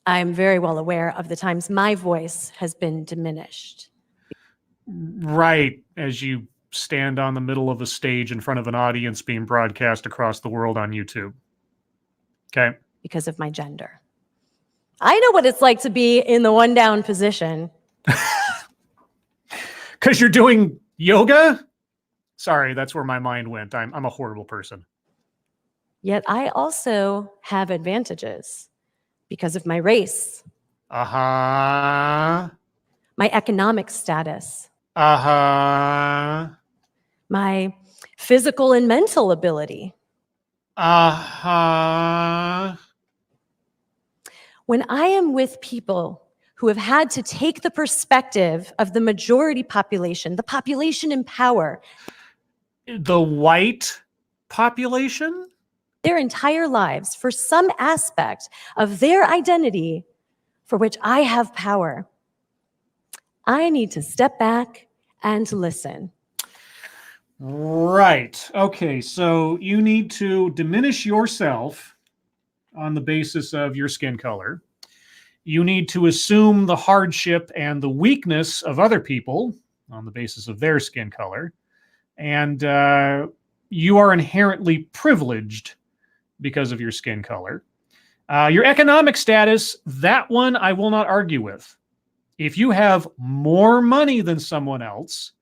I'm very well aware of the times my voice has been diminished. Right. As you stand on the middle of a stage in front of an audience being broadcast across the world on YouTube. Okay. Because of my gender. I know what it's like to be in the one down position. Because you're doing yoga? Sorry, that's where my mind went. I'm a horrible person. Yet I also have advantages because of my race, Uh-huh. my economic status, Uh-huh. my physical and mental ability. Uh-huh. When I am with people who have had to take the perspective of the majority population, the population in power, The white population? their entire lives for some aspect of their identity for which I have power, I need to step back and listen. Right. Okay, so you need to diminish yourself on the basis of your skin color. You need to assume the hardship and the weakness of other people on the basis of their skin color. And you are inherently privileged because of your skin color. Your economic status, that one I will not argue with. If you have more money than someone else,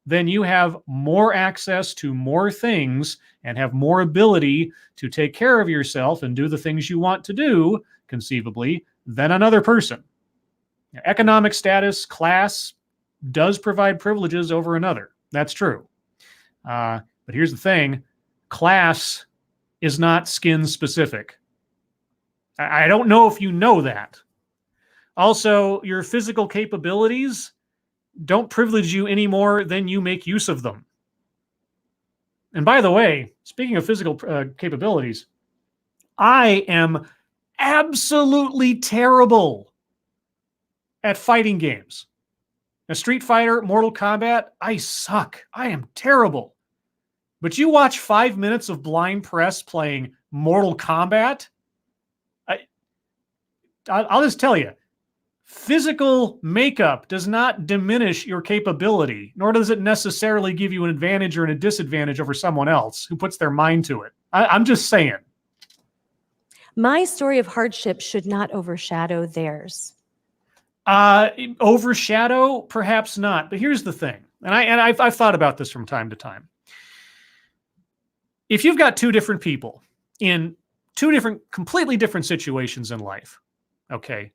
then you have more access to more things and have more ability to take care of yourself and do the things you want to do, conceivably, than another person. Economic status, class, does provide privileges over another. That's true. But here's the thing. Class is not skin specific. I don't know if you know that. Also, your physical capabilities don't privilege you any more than you make use of them. And by the way, speaking of physical capabilities, I am absolutely terrible at fighting games. A Street Fighter, Mortal Kombat, I suck. I am terrible. But you watch 5 minutes of blind press playing Mortal Kombat, I'll just tell you, physical makeup does not diminish your capability, nor does it necessarily give you an advantage or a disadvantage over someone else who puts their mind to it. I'm just saying. My story of hardship should not overshadow theirs. Overshadow? Perhaps not. But here's the thing, and I've thought about this from time to time. If you've got two different people in two different, completely different situations in life, okay,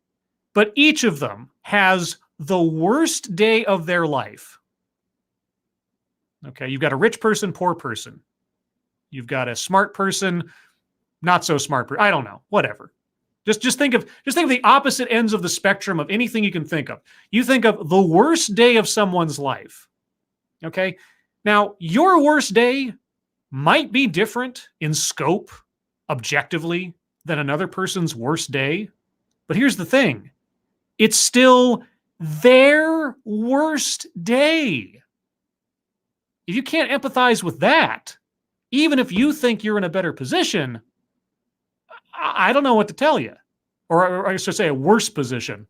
but each of them has the worst day of their life. Okay, you've got a rich person, poor person. You've got a smart person, not so smart person. I don't know, whatever. Just think of the opposite ends of the spectrum of anything you can think of. You think of the worst day of someone's life. Okay? Now, your worst day might be different in scope, objectively, than another person's worst day. But here's the thing. It's still their worst day. If you can't empathize with that, even if you think you're in a better position, I don't know what to tell you. Or I should say a worse position.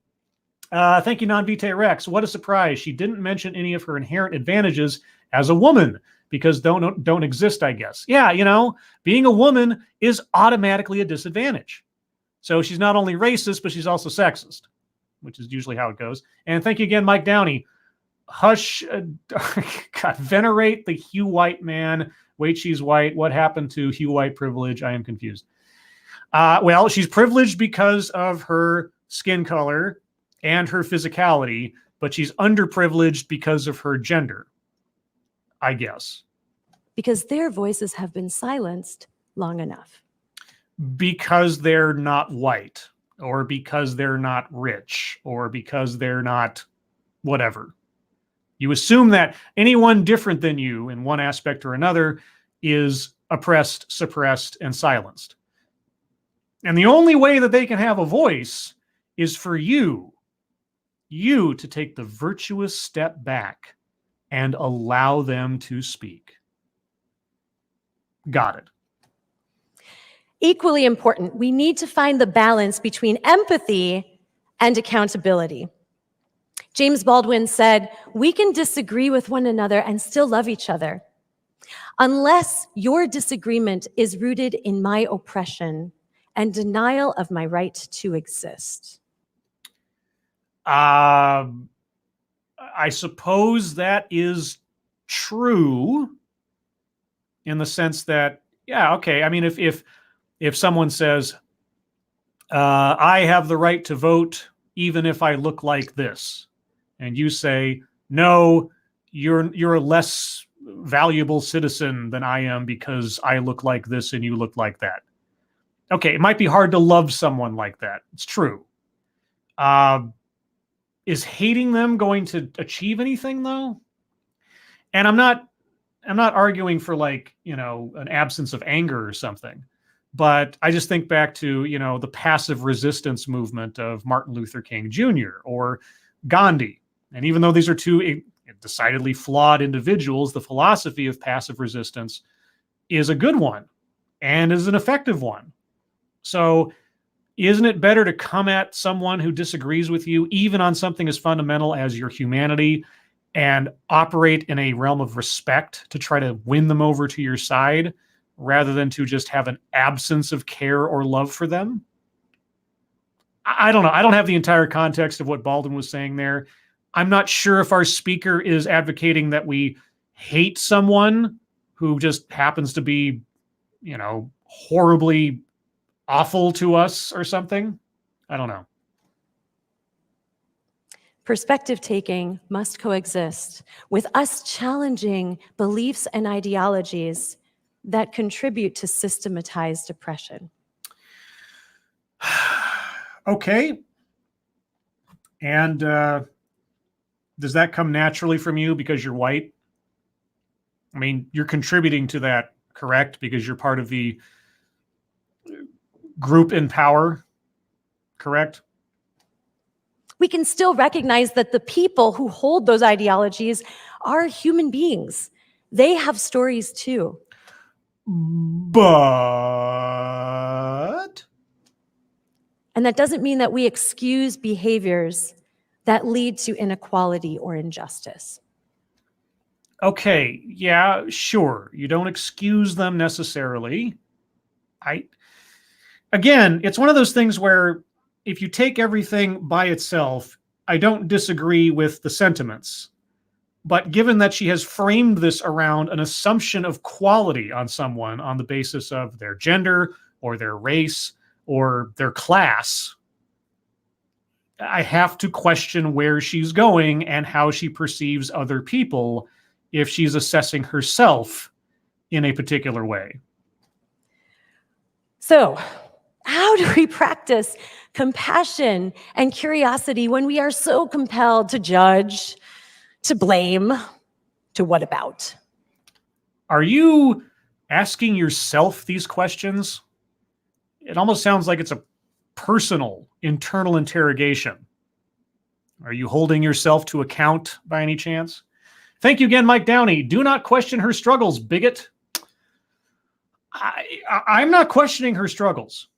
Thank you, Non-Vitae Rex. What a surprise. She didn't mention any of her inherent advantages as a woman because don't exist, I guess. Yeah, you know, being a woman is automatically a disadvantage. So she's not only racist, but she's also sexist, which is usually how it goes. And thank you again, Mike Downey. Hush, God, venerate the Hugh White man. Wait, she's white. What happened to Hugh White privilege? I am confused. Well, she's privileged because of her skin color and her physicality, but she's underprivileged because of her gender, I guess. Because their voices have been silenced long enough. Because they're not white, or because they're not rich, or because they're not whatever. You assume that anyone different than you in one aspect or another is oppressed, suppressed, and silenced. And the only way that they can have a voice is for you to take the virtuous step back and allow them to speak. Got it. Equally important, we need to find the balance between empathy and accountability. James Baldwin said, "We can disagree with one another and still love each other. Unless your disagreement is rooted in my oppression and denial of my right to exist." I suppose that is true in the sense that, yeah, okay. I mean, if someone says, I have the right to vote even if I look like this, and you say, no, you're a less valuable citizen than I am because I look like this and you look like that. Okay, it might be hard to love someone like that. It's true. Is hating them going to achieve anything, though? And I'm not arguing for, like, an absence of anger or something, but I just think back to, the passive resistance movement of Martin Luther King Jr. or Gandhi. And even though these are two decidedly flawed individuals, the philosophy of passive resistance is a good one and is an effective one. So isn't it better to come at someone who disagrees with you, even on something as fundamental as your humanity, and operate in a realm of respect to try to win them over to your side, rather than to just have an absence of care or love for them? I don't know. I don't have the entire context of what Baldwin was saying there. I'm not sure if our speaker is advocating that we hate someone who just happens to be, horribly awful to us or something. I don't know. Perspective taking must coexist with us challenging beliefs and ideologies that contribute to systematized oppression. Okay. And does that come naturally from you because you're white? I mean, you're contributing to that, correct? Because you're part of the group in power, correct? We can still recognize that the people who hold those ideologies are human beings. They have stories too. But... And that doesn't mean that we excuse behaviors that lead to inequality or injustice. Okay, yeah, sure. You don't excuse them necessarily. Again, it's one of those things where if you take everything by itself, I don't disagree with the sentiments. But given that she has framed this around an assumption of quality on someone on the basis of their gender or their race or their class, I have to question where she's going and how she perceives other people if she's assessing herself in a particular way. So, how do we practice compassion and curiosity when we are so compelled to judge, to blame, to what about? Are you asking yourself these questions? It almost sounds like it's a personal, internal interrogation. Are you holding yourself to account by any chance? Thank you again, Mike Downey. Do not question her struggles, bigot. I'm not questioning her struggles.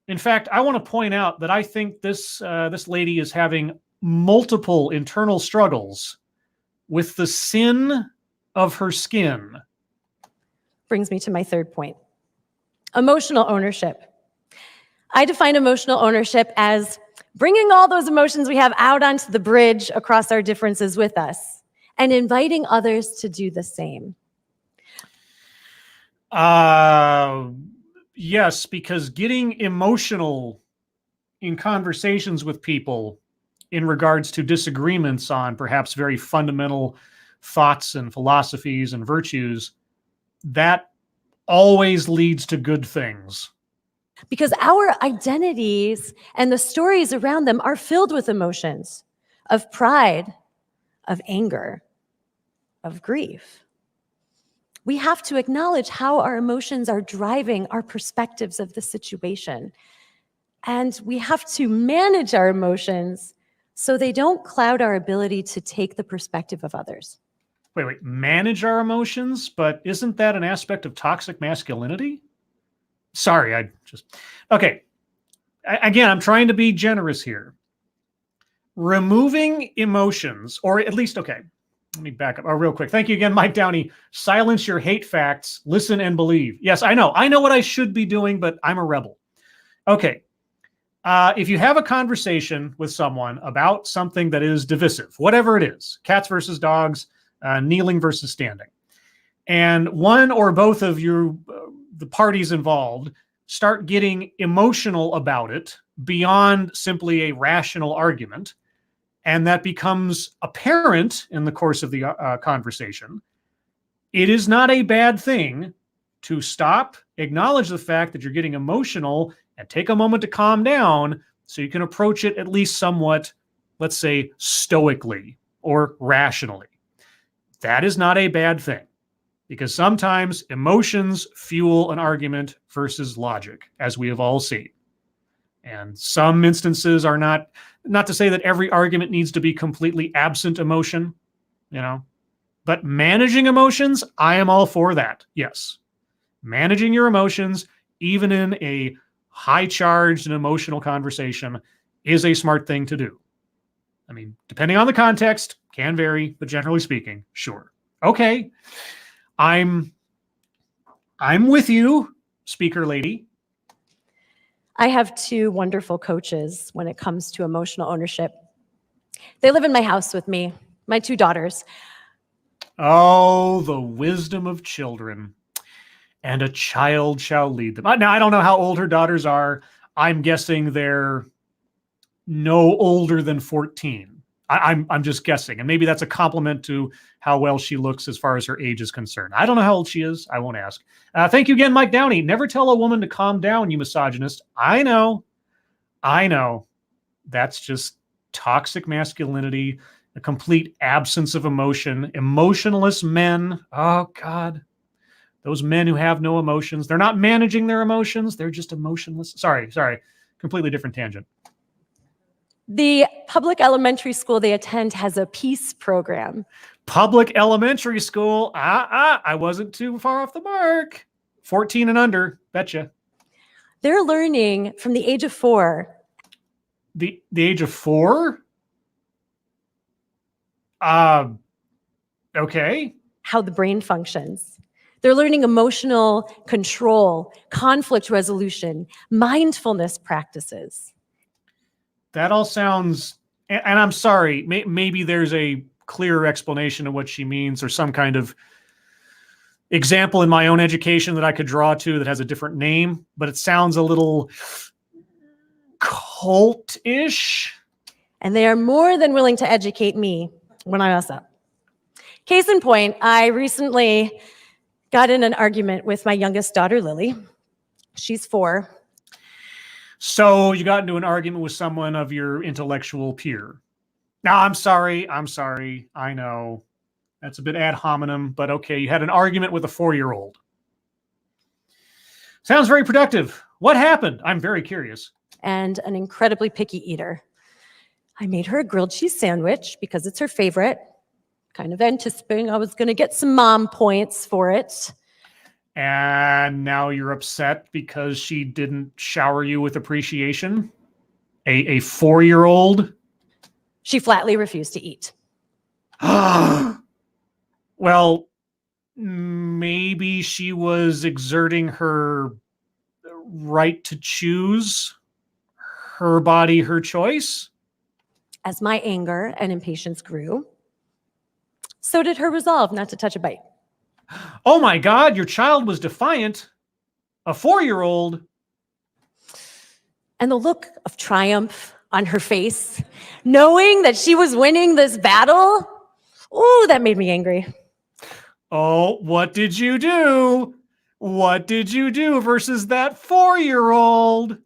In fact, I want to point out that I think this lady is having multiple internal struggles with the sin of her skin. Brings me to my third point. Emotional ownership. I define emotional ownership as bringing all those emotions we have out onto the bridge across our differences with us and inviting others to do the same. Yes, because getting emotional in conversations with people in regards to disagreements on perhaps very fundamental thoughts and philosophies and virtues, that always leads to good things. Because our identities and the stories around them are filled with emotions of pride, of anger, of grief. We have to acknowledge how our emotions are driving our perspectives of the situation. And we have to manage our emotions so they don't cloud our ability to take the perspective of others. Wait, manage our emotions? But isn't that an aspect of toxic masculinity? Sorry, okay. Again, I'm trying to be generous here. Removing emotions, or at least, okay, let me back up real quick. Thank you again, Mike Downey. Silence your hate facts, listen and believe. Yes, I know what I should be doing, but I'm a rebel. Okay. If you have a conversation with someone about something that is divisive, whatever it is, cats versus dogs, kneeling versus standing, and one or both of you, the parties involved, start getting emotional about it beyond simply a rational argument, and that becomes apparent in the course of the conversation, it is not a bad thing to stop, acknowledge the fact that you're getting emotional, and take a moment to calm down so you can approach it at least somewhat, let's say, stoically or rationally. That is not a bad thing, because sometimes emotions fuel an argument versus logic, as we have all seen. And some instances are not to say that every argument needs to be completely absent emotion, but managing emotions, I am all for that. Yes. Managing your emotions, even in a high-charged and emotional conversation, is a smart thing to do. I mean, depending on the context, can vary, but generally speaking, sure. Okay. I'm with you, speaker lady. I have two wonderful coaches when it comes to emotional ownership. They live in my house with me, my two daughters. Oh, the wisdom of children. And a child shall lead them. Now, I don't know how old her daughters are. I'm guessing they're no older than 14. I'm just guessing. And maybe that's a compliment to how well she looks as far as her age is concerned. I don't know how old she is. I won't ask. Thank you again, Mike Downey. Never tell a woman to calm down, you misogynist. I know. That's just toxic masculinity, a complete absence of emotion. Emotionless men. Oh, God. Those men who have no emotions. They're not managing their emotions. They're just emotionless. Sorry. Completely different tangent. The public elementary school they attend has a peace program. Public elementary school. I wasn't too far off the mark. 14 and under, betcha. They're learning from the age of 4. The age of 4? Okay. How the brain functions. They're learning emotional control, conflict resolution, mindfulness practices. That all sounds, and I'm sorry, maybe there's a clearer explanation of what she means, or some kind of example in my own education that I could draw to that has a different name, but it sounds a little cult-ish. And they are more than willing to educate me when I mess up. Case in point, I recently got in an argument with my youngest daughter, Lily. She's 4. So you got into an argument with someone of your intellectual peer. Now, I'm sorry. I know that's a bit ad hominem, but okay. You had an argument with a 4-year-old. Sounds very productive. What happened? I'm very curious. And an incredibly picky eater. I made her a grilled cheese sandwich because it's her favorite. Kind of anticipating I was going to get some mom points for it. And now you're upset because she didn't shower you with appreciation? A 4-year-old? She flatly refused to eat. Well, maybe she was exerting her right to choose her body, her choice? As my anger and impatience grew, so did her resolve not to touch a bite. Oh my God, your child was defiant. A 4-year-old? And the look of triumph on her face, knowing that she was winning this battle, ooh, that made me angry. Oh, what did you do? What did you do versus that 4-year-old?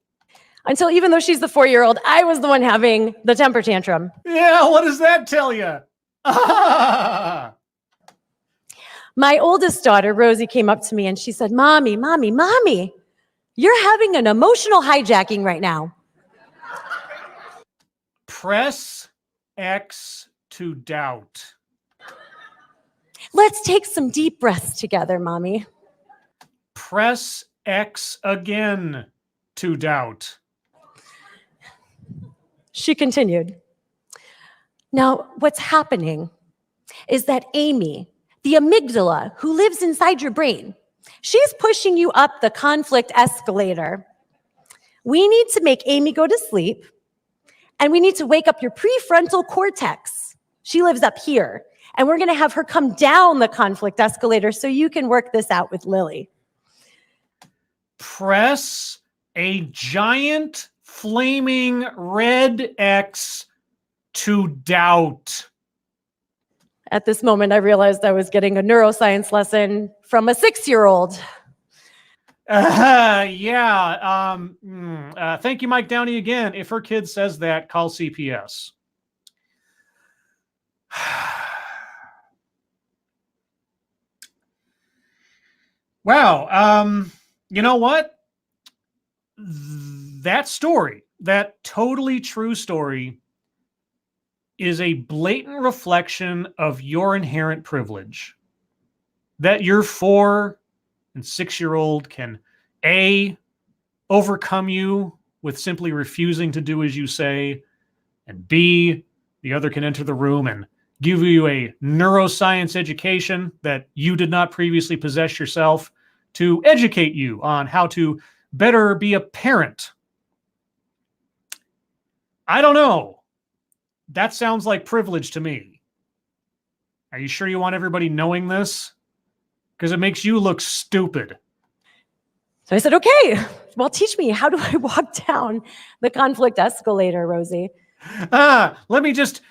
Until even though she's the 4-year-old, I was the one having the temper tantrum. Yeah, what does that tell you? My oldest daughter, Rosie, came up to me and she said, Mommy, Mommy, Mommy, you're having an emotional hijacking right now. Press X to doubt. Let's take some deep breaths together, Mommy. Press X again to doubt. She continued. Now, what's happening is that Amy, the amygdala who lives inside your brain, she's pushing you up the conflict escalator. We need to make Amy go to sleep, and we need to wake up your prefrontal cortex. She lives up here, and we're going to have her come down the conflict escalator so you can work this out with Lily. Press a giant flaming red X to doubt. At this moment, I realized I was getting a neuroscience lesson from a 6-year-old. Thank you, Mike Downey, again. If her kid says that, call CPS. Wow. You know what? That story, that totally true story, is a blatant reflection of your inherent privilege. That your 4 and 6-year-old can A, overcome you with simply refusing to do as you say, and B, the other can enter the room and give you a neuroscience education that you did not previously possess yourself to educate you on how to better be a parent. I don't know. That sounds like privilege to me. Are you sure you want everybody knowing this? Because it makes you look stupid. So I said, okay, well, teach me. How do I walk down the conflict escalator, Rosie? Let me just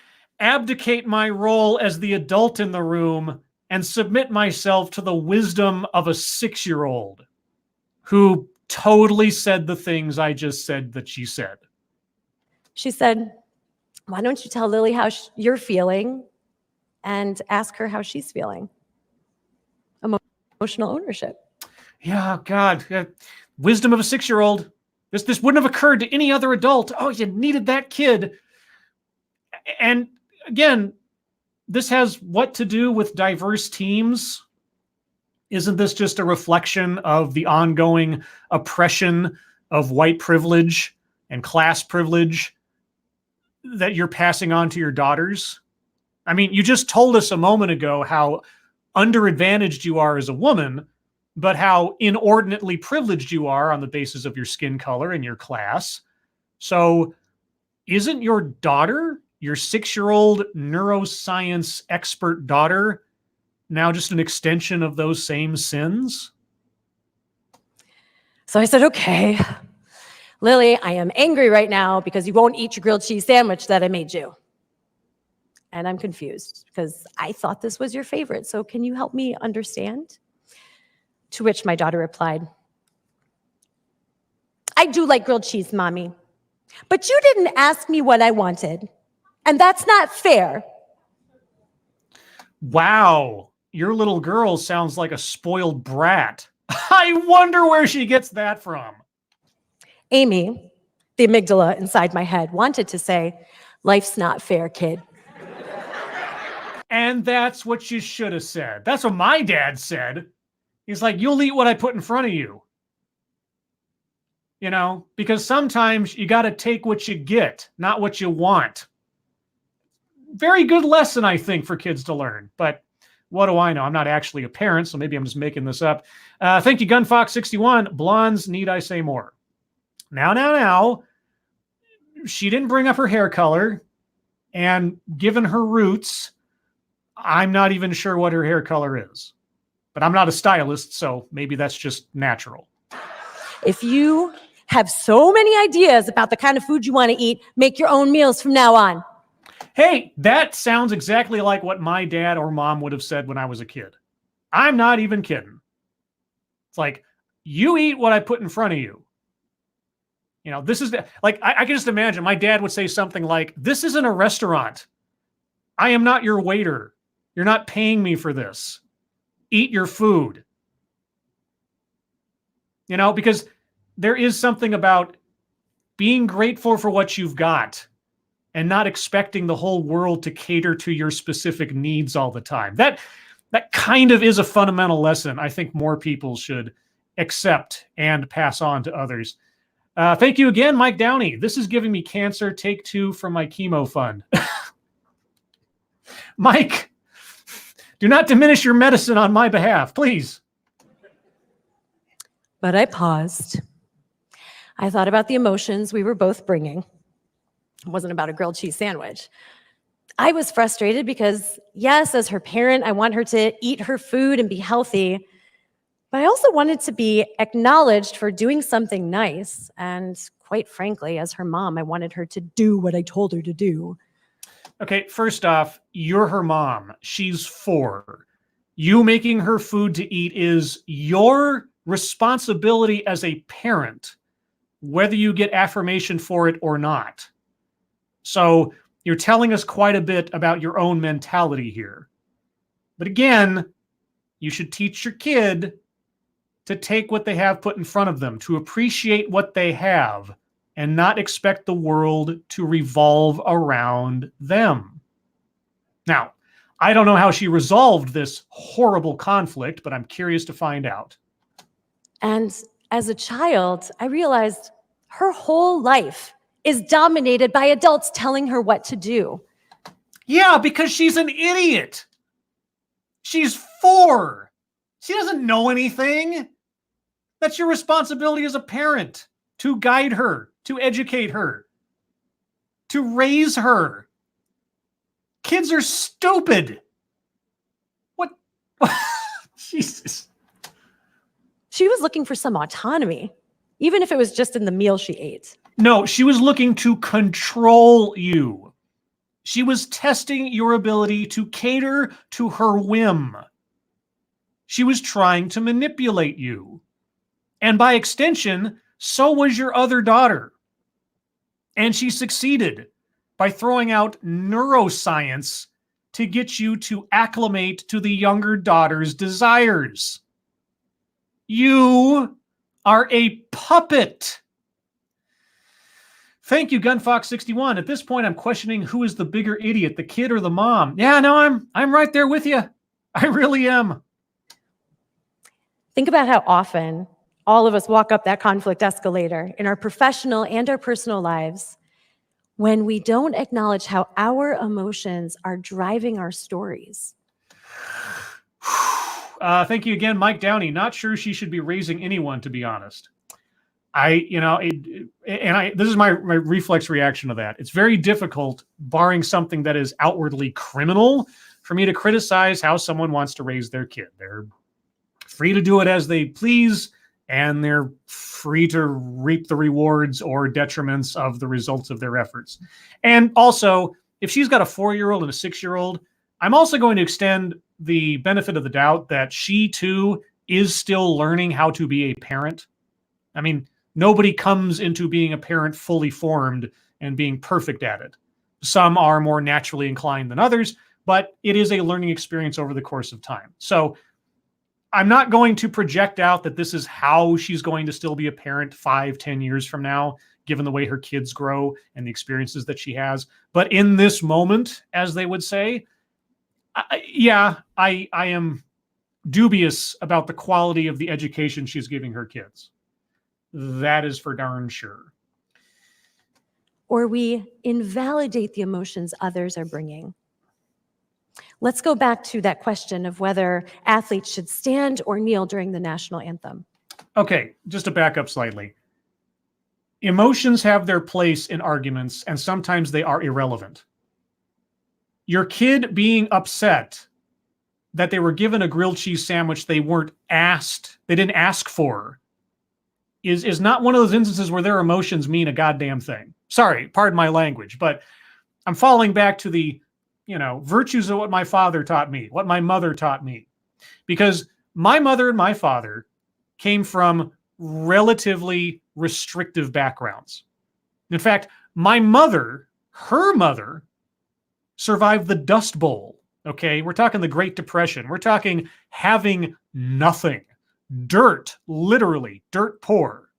abdicate my role as the adult in the room and submit myself to the wisdom of a 6-year-old who totally said the things I just said that she said. She said, why don't you tell Lily how you're feeling and ask her how she's feeling? Emotional ownership. Yeah, God. Wisdom of a 6-year-old. This wouldn't have occurred to any other adult. Oh, you needed that kid. And again, this has what to do with diverse teams? Isn't this just a reflection of the ongoing oppression of white privilege and class privilege that you're passing on to your daughters? I mean, you just told us a moment ago how underadvantaged you are as a woman, but how inordinately privileged you are on the basis of your skin color and your class. So isn't your daughter, your 6-year-old neuroscience expert daughter, now just an extension of those same sins? So I said, okay, Lily, I am angry right now because you won't eat your grilled cheese sandwich that I made you. And I'm confused because I thought this was your favorite. So can you help me understand? To which my daughter replied, I do like grilled cheese, Mommy, but you didn't ask me what I wanted. And that's not fair. Wow, your little girl sounds like a spoiled brat. I wonder where she gets that from. Amy, the amygdala inside my head, wanted to say, life's not fair, kid. And that's what you should have said. That's what my dad said. He's like, you'll eat what I put in front of you. You know, because sometimes you got to take what you get, not what you want. Very good lesson, I think, for kids to learn. But what do I know? I'm not actually a parent, so maybe I'm just making this up. Thank you, Gunfox61. Blondes, need I say more? Now. She didn't bring up her hair color. And given her roots, I'm not even sure what her hair color is. But I'm not a stylist, so maybe that's just natural. If you have so many ideas about the kind of food you want to eat, make your own meals from now on. Hey, that sounds exactly like what my dad or mom would have said when I was a kid. I'm not even kidding. It's like, you eat what I put in front of you. You know, this is like, I can just imagine my dad would say something like, this isn't a restaurant. I am not your waiter. You're not paying me for this. Eat your food. You know, because there is something about being grateful for what you've got and not expecting the whole world to cater to your specific needs all the time. That kind of is a fundamental lesson I think more people should accept and pass on to others. Thank you again, Mike Downey. This is giving me cancer. Take 2 from my chemo fund. Mike, do not diminish your medicine on my behalf, please. But I paused. I thought about the emotions we were both bringing. It wasn't about a grilled cheese sandwich. I was frustrated because, yes, as her parent, I want her to eat her food and be healthy. But I also wanted to be acknowledged for doing something nice. And quite frankly, as her mom, I wanted her to do what I told her to do. Okay, first off, you're her mom. She's 4. You making her food to eat is your responsibility as a parent, whether you get affirmation for it or not. So you're telling us quite a bit about your own mentality here. But again, you should teach your kid to take what they have put in front of them, to appreciate what they have, and not expect the world to revolve around them. Now, I don't know how she resolved this horrible conflict, but I'm curious to find out. And as a child, I realized her whole life is dominated by adults telling her what to do. Yeah, because she's an idiot. She's 4. She doesn't know anything. That's your responsibility as a parent, to guide her, to educate her, to raise her. Kids are stupid. What? Jesus. She was looking for some autonomy, even if it was just in the meal she ate. No, she was looking to control you. She was testing your ability to cater to her whim. She was trying to manipulate you. And by extension, so was your other daughter. And she succeeded by throwing out neuroscience to get you to acclimate to the younger daughter's desires. You are a puppet. Thank you, Gunfox61. At this point, I'm questioning who is the bigger idiot, the kid or the mom. Yeah, no, I'm right there with you. I really am. Think about how often all of us walk up that conflict escalator in our professional and our personal lives when we don't acknowledge how our emotions are driving our stories. Thank you again, Mike Downey. Not sure she should be raising anyone, to be honest. This is my reflex reaction to that. It's very difficult, barring something that is outwardly criminal, for me to criticize how someone wants to raise their kid. They're free to do it as they please, and they're free to reap the rewards or detriments of the results of their efforts. And also, if she's got a 4-year-old and a 6-year-old, I'm also going to extend the benefit of the doubt that she too is still learning how to be a parent. I mean, nobody comes into being a parent fully formed and being perfect at it. Some are more naturally inclined than others, but it is a learning experience over the course of time. So I'm not going to project out that this is how she's going to still be a parent 5-10 years from now, given the way her kids grow and the experiences that she has. But in this moment, as they would say, I am dubious about the quality of the education she's giving her kids. That is for darn sure. Or we invalidate the emotions others are bringing. Let's go back to that question of whether athletes should stand or kneel during the national anthem. Okay, just to back up slightly. Emotions have their place in arguments, and sometimes they are irrelevant. Your kid being upset that they were given a grilled cheese sandwich they didn't ask for, is not one of those instances where their emotions mean a goddamn thing. Sorry, pardon my language, but I'm falling back to the, virtues of what my father taught me, what my mother taught me. Because my mother and my father came from relatively restrictive backgrounds. In fact, my mother, her mother, survived the Dust Bowl. Okay, we're talking the Great Depression. We're talking having nothing. Dirt, literally, dirt poor.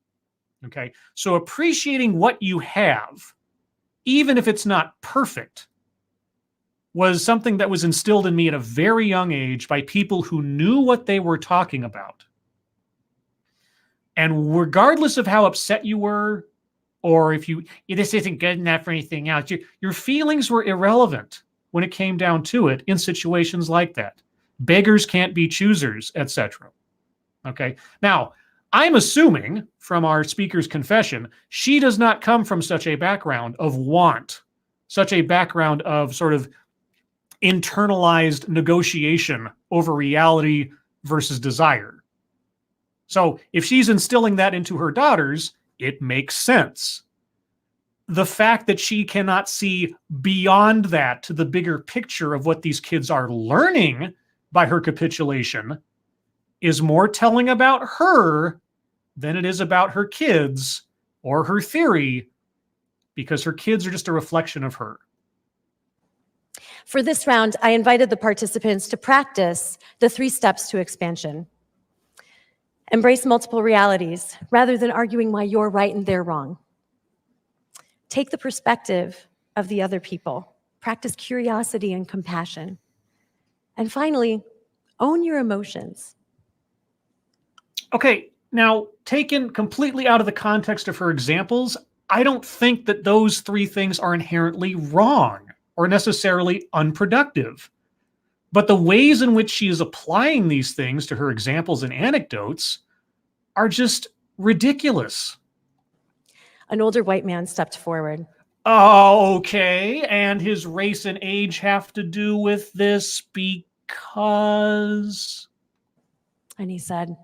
Okay, so appreciating what you have, even if it's not perfect, was something that was instilled in me at a very young age by people who knew what they were talking about. And regardless of how upset you were, or if this isn't good enough for anything else, your feelings were irrelevant when it came down to it in situations like that. Beggars can't be choosers, etc. Okay. Now, I'm assuming from our speaker's confession, she does not come from such a background of want, such a background of sort of internalized negotiation over reality versus desire. So if she's instilling that into her daughters, it makes sense. The fact that she cannot see beyond that to the bigger picture of what these kids are learning by her capitulation is more telling about her than it is about her kids or her theory, because her kids are just a reflection of her. For this round, I invited the participants to practice the 3 steps to expansion. Embrace multiple realities rather than arguing why you're right and they're wrong. Take the perspective of the other people. Practice curiosity and compassion. And finally, own your emotions. Okay, now taken completely out of the context of her examples, I don't think that those 3 things are inherently wrong or necessarily unproductive. But the ways in which she is applying these things to her examples and anecdotes are just ridiculous. An older white man stepped forward. Okay, and his race and age have to do with this because... And he said,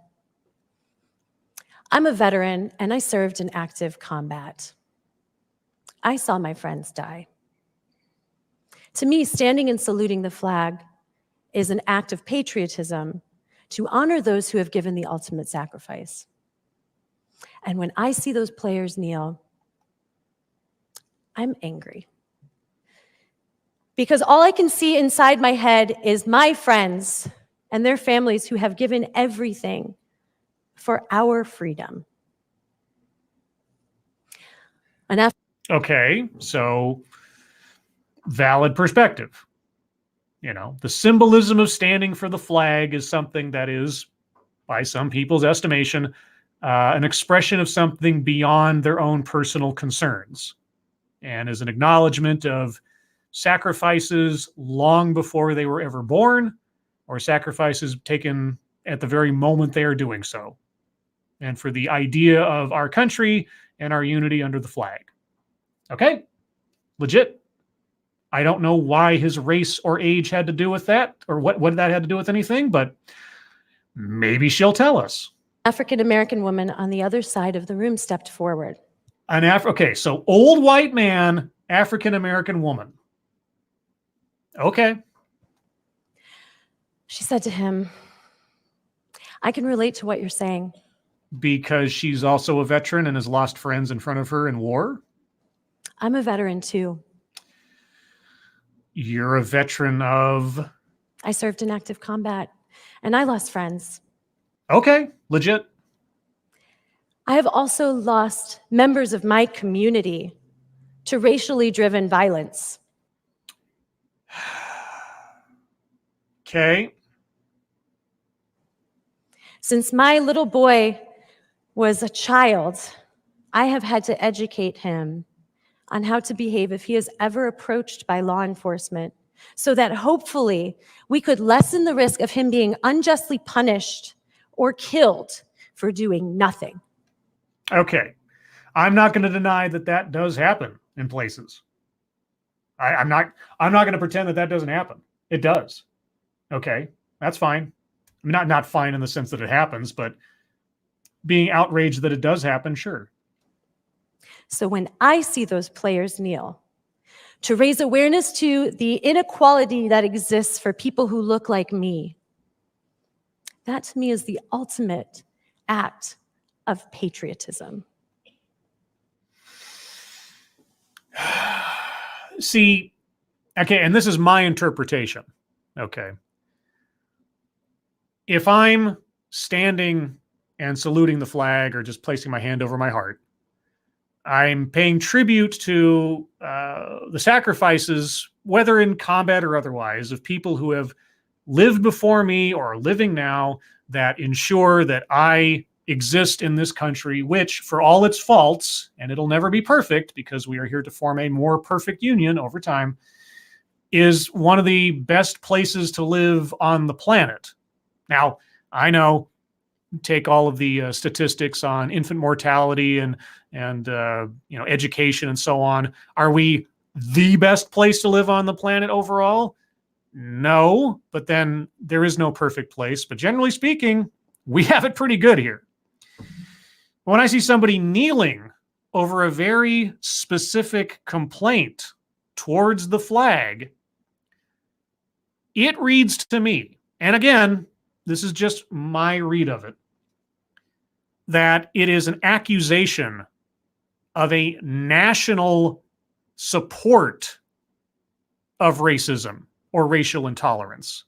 I'm a veteran and I served in active combat. I saw my friends die. To me, standing and saluting the flag is an act of patriotism to honor those who have given the ultimate sacrifice. And when I see those players kneel, I'm angry. Because all I can see inside my head is my friends and their families who have given everything for our freedom. Okay, so valid perspective. The symbolism of standing for the flag is something that is, by some people's estimation, an expression of something beyond their own personal concerns, and is an acknowledgement of sacrifices long before they were ever born, or sacrifices taken at the very moment they are doing so, and for the idea of our country and our unity under the flag. Okay, legit. I don't know why his race or age had to do with that, or what that had to do with anything, but maybe she'll tell us. African-American woman on the other side of the room stepped forward. Okay, so old white man, African-American woman. Okay. She said to him, I can relate to what you're saying. Because she's also a veteran and has lost friends in front of her in war? I'm a veteran too. You're a veteran of? I served in active combat and I lost friends. Okay, legit. I have also lost members of my community to racially driven violence. Okay. Since my little boy was a child, I have had to educate him on how to behave if he is ever approached by law enforcement, so that hopefully we could lessen the risk of him being unjustly punished or killed for doing nothing. Okay. I'm not going to deny that that does happen in places. I'm not going to pretend that that doesn't happen. It does. Okay. That's fine. I mean, not fine in the sense that it happens, but being outraged that it does happen, sure. So when I see those players kneel to raise awareness to the inequality that exists for people who look like me, that to me is the ultimate act of patriotism. See, okay, and this is my interpretation, okay? If I'm standing and saluting the flag or just placing my hand over my heart, I'm paying tribute to the sacrifices, whether in combat or otherwise, of people who have lived before me or are living now that ensure that I exist in this country, which, for all its faults, and it'll never be perfect because we are here to form a more perfect union over time, is one of the best places to live on the planet. Now, I know, take all of the statistics on infant mortality and education and so on. Are we the best place to live on the planet overall? No, but then there is no perfect place. But generally speaking, we have it pretty good here. When I see somebody kneeling over a very specific complaint towards the flag, it reads to me, and again, this is just my read of it, that it is an accusation of a national support of racism or racial intolerance.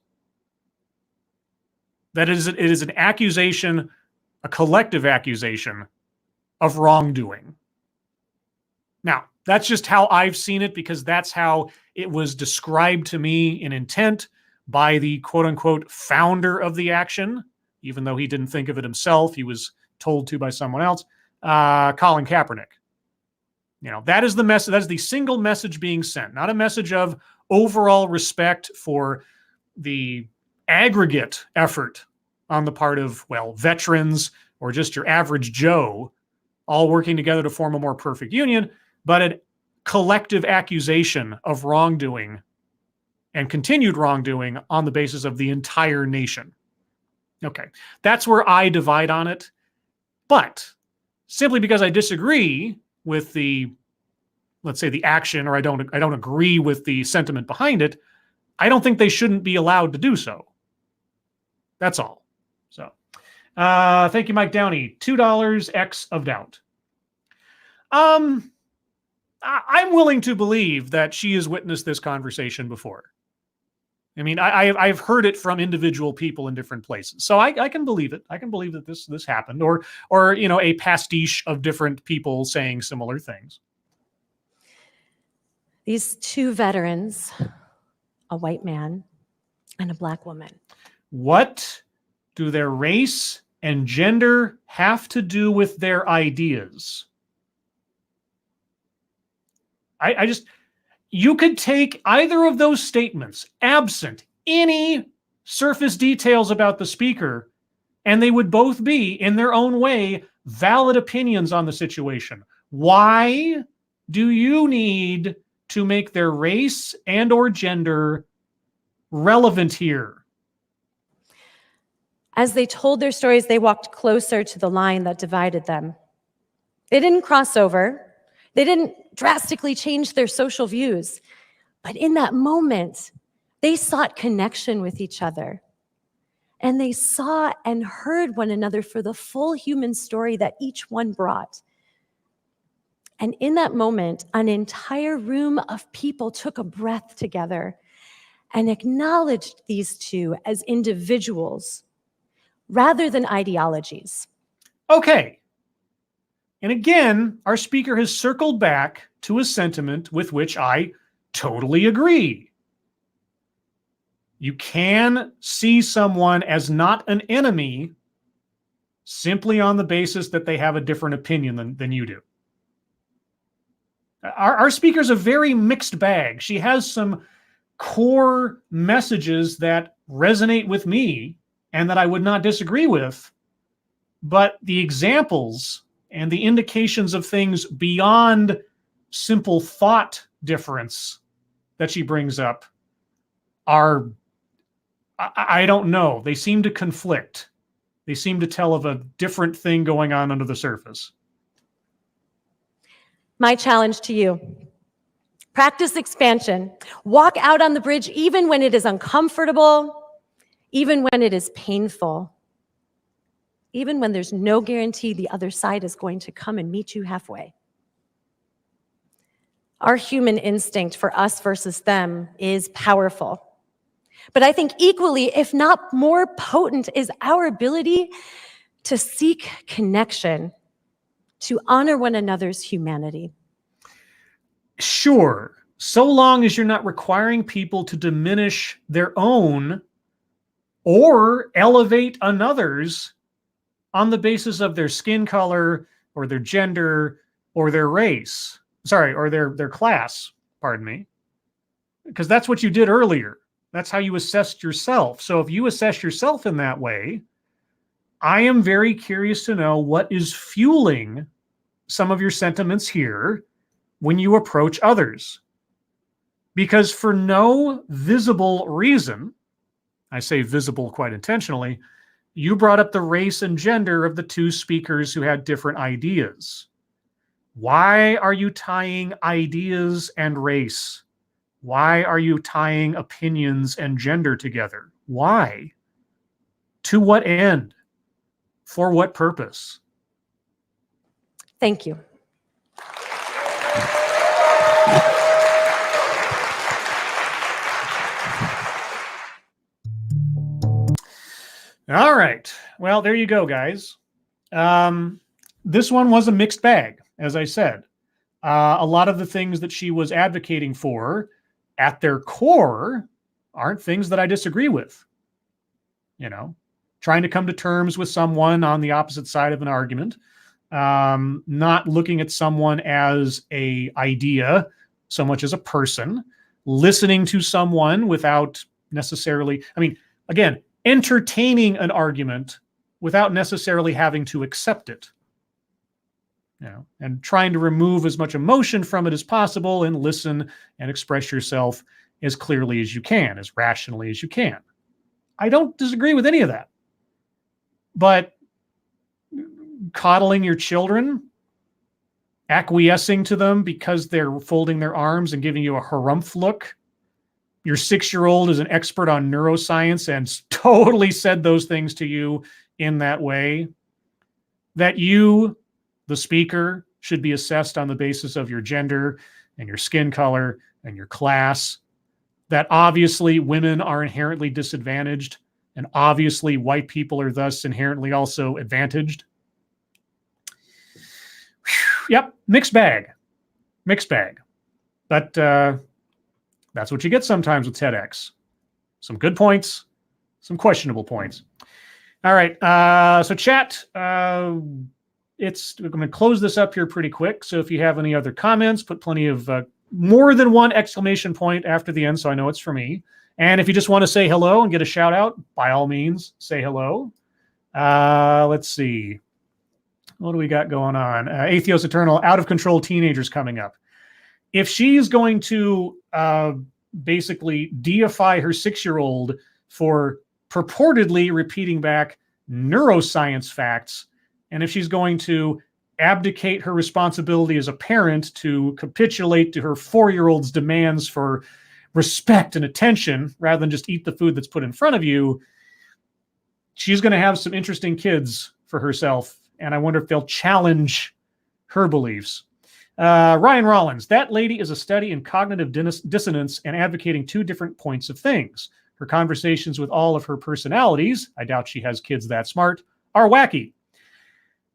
That it is an accusation, a collective accusation of wrongdoing. Now, that's just how I've seen it because that's how it was described to me in intent by the quote-unquote founder of the action, even though he didn't think of it himself. He was told to by someone else, Colin Kaepernick. That is the message. That is the single message being sent, not a message of overall respect for the aggregate effort on the part of, veterans or just your average Joe all working together to form a more perfect union, but a collective accusation of wrongdoing and continued wrongdoing on the basis of the entire nation. Okay, that's where I divide on it. But simply because I disagree with the, let's say, the action, or I don't agree with the sentiment behind it, I don't think they shouldn't be allowed to do so. That's all. So, thank you, Mike Downey. $2 X of doubt. I'm willing to believe that she has witnessed this conversation before. I mean, I've heard it from individual people in different places, so I can believe it. I can believe that this happened, or a pastiche of different people saying similar things. These two veterans, a white man and a black woman. What do their race and gender have to do with their ideas? You could take either of those statements, absent any surface details about the speaker, and they would both be, in their own way, valid opinions on the situation. Why do you need to make their race and or gender relevant here? As they told their stories, they walked closer to the line that divided them. They didn't cross over. They didn't drastically change their social views. But in that moment, they sought connection with each other. And they saw and heard one another for the full human story that each one brought. And in that moment, an entire room of people took a breath together and acknowledged these two as individuals rather than ideologies. Okay. And again, our speaker has circled back to a sentiment with which I totally agree. You can see someone as not an enemy simply on the basis that they have a different opinion than you do. Our speaker's a very mixed bag. She has some core messages that resonate with me and that I would not disagree with, but the examples and the indications of things beyond simple thought difference that she brings up are, I don't know, they seem to conflict. They seem to tell of a different thing going on under the surface. My challenge to you: practice expansion. Walk out on the bridge even when it is uncomfortable, even when it is painful, even when there's no guarantee the other side is going to come and meet you halfway. Our human instinct for us versus them is powerful. But I think equally, if not more potent, is our ability to seek connection, to honor one another's humanity. Sure, so long as you're not requiring people to diminish their own or elevate another's on the basis of their skin color or their gender or their race. Sorry, or their class, pardon me. Because that's what you did earlier. That's how you assessed yourself. So if you assess yourself in that way, I am very curious to know what is fueling some of your sentiments here when you approach others. Because for no visible reason, I say visible quite intentionally, you brought up the race and gender of the two speakers who had different ideas. Why are you tying ideas and race? Why are you tying opinions and gender together? Why? To what end? For what purpose? Thank you. All right. Well, there you go, guys. This one was a mixed bag, as I said. A lot of the things that she was advocating for at their core aren't things that I disagree with. You know, trying to come to terms with someone on the opposite side of an argument, not looking at someone as an idea so much as a person, listening to someone without necessarily, I mean, again, entertaining an argument without necessarily having to accept it. You know, and trying to remove as much emotion from it as possible and listen and express yourself as clearly as you can, as rationally as you can. I don't disagree with any of that. But coddling your children, acquiescing to them because they're folding their arms and giving you a harumph look. Your 6-year-old is an expert on neuroscience and totally said those things to you in that way. That you, the speaker, should be assessed on the basis of your gender and your skin color and your class. That obviously women are inherently disadvantaged and obviously white people are thus inherently also advantaged. Yep, mixed bag. Mixed bag. But that's what you get sometimes with TEDx. Some good points, some questionable points. All right, so chat, I'm going to close this up here pretty quick. So if you have any other comments, put plenty of more than one exclamation point after the end so I know it's for me. And if you just want to say hello and get a shout out, by all means, say hello. Let's see. What do we got going on? Atheos Eternal, out of control teenagers coming up. If she's going to basically deify her 6-year-old for purportedly repeating back neuroscience facts, and if she's going to abdicate her responsibility as a parent to capitulate to her 4-year-old's demands for respect and attention rather than just eat the food that's put in front of you, she's going to have some interesting kids for herself. And I wonder if they'll challenge her beliefs. Ryan Rollins, that lady is a study in cognitive dissonance and advocating two different points of things. Her conversations with all of her personalities, I doubt she has kids that smart, are wacky.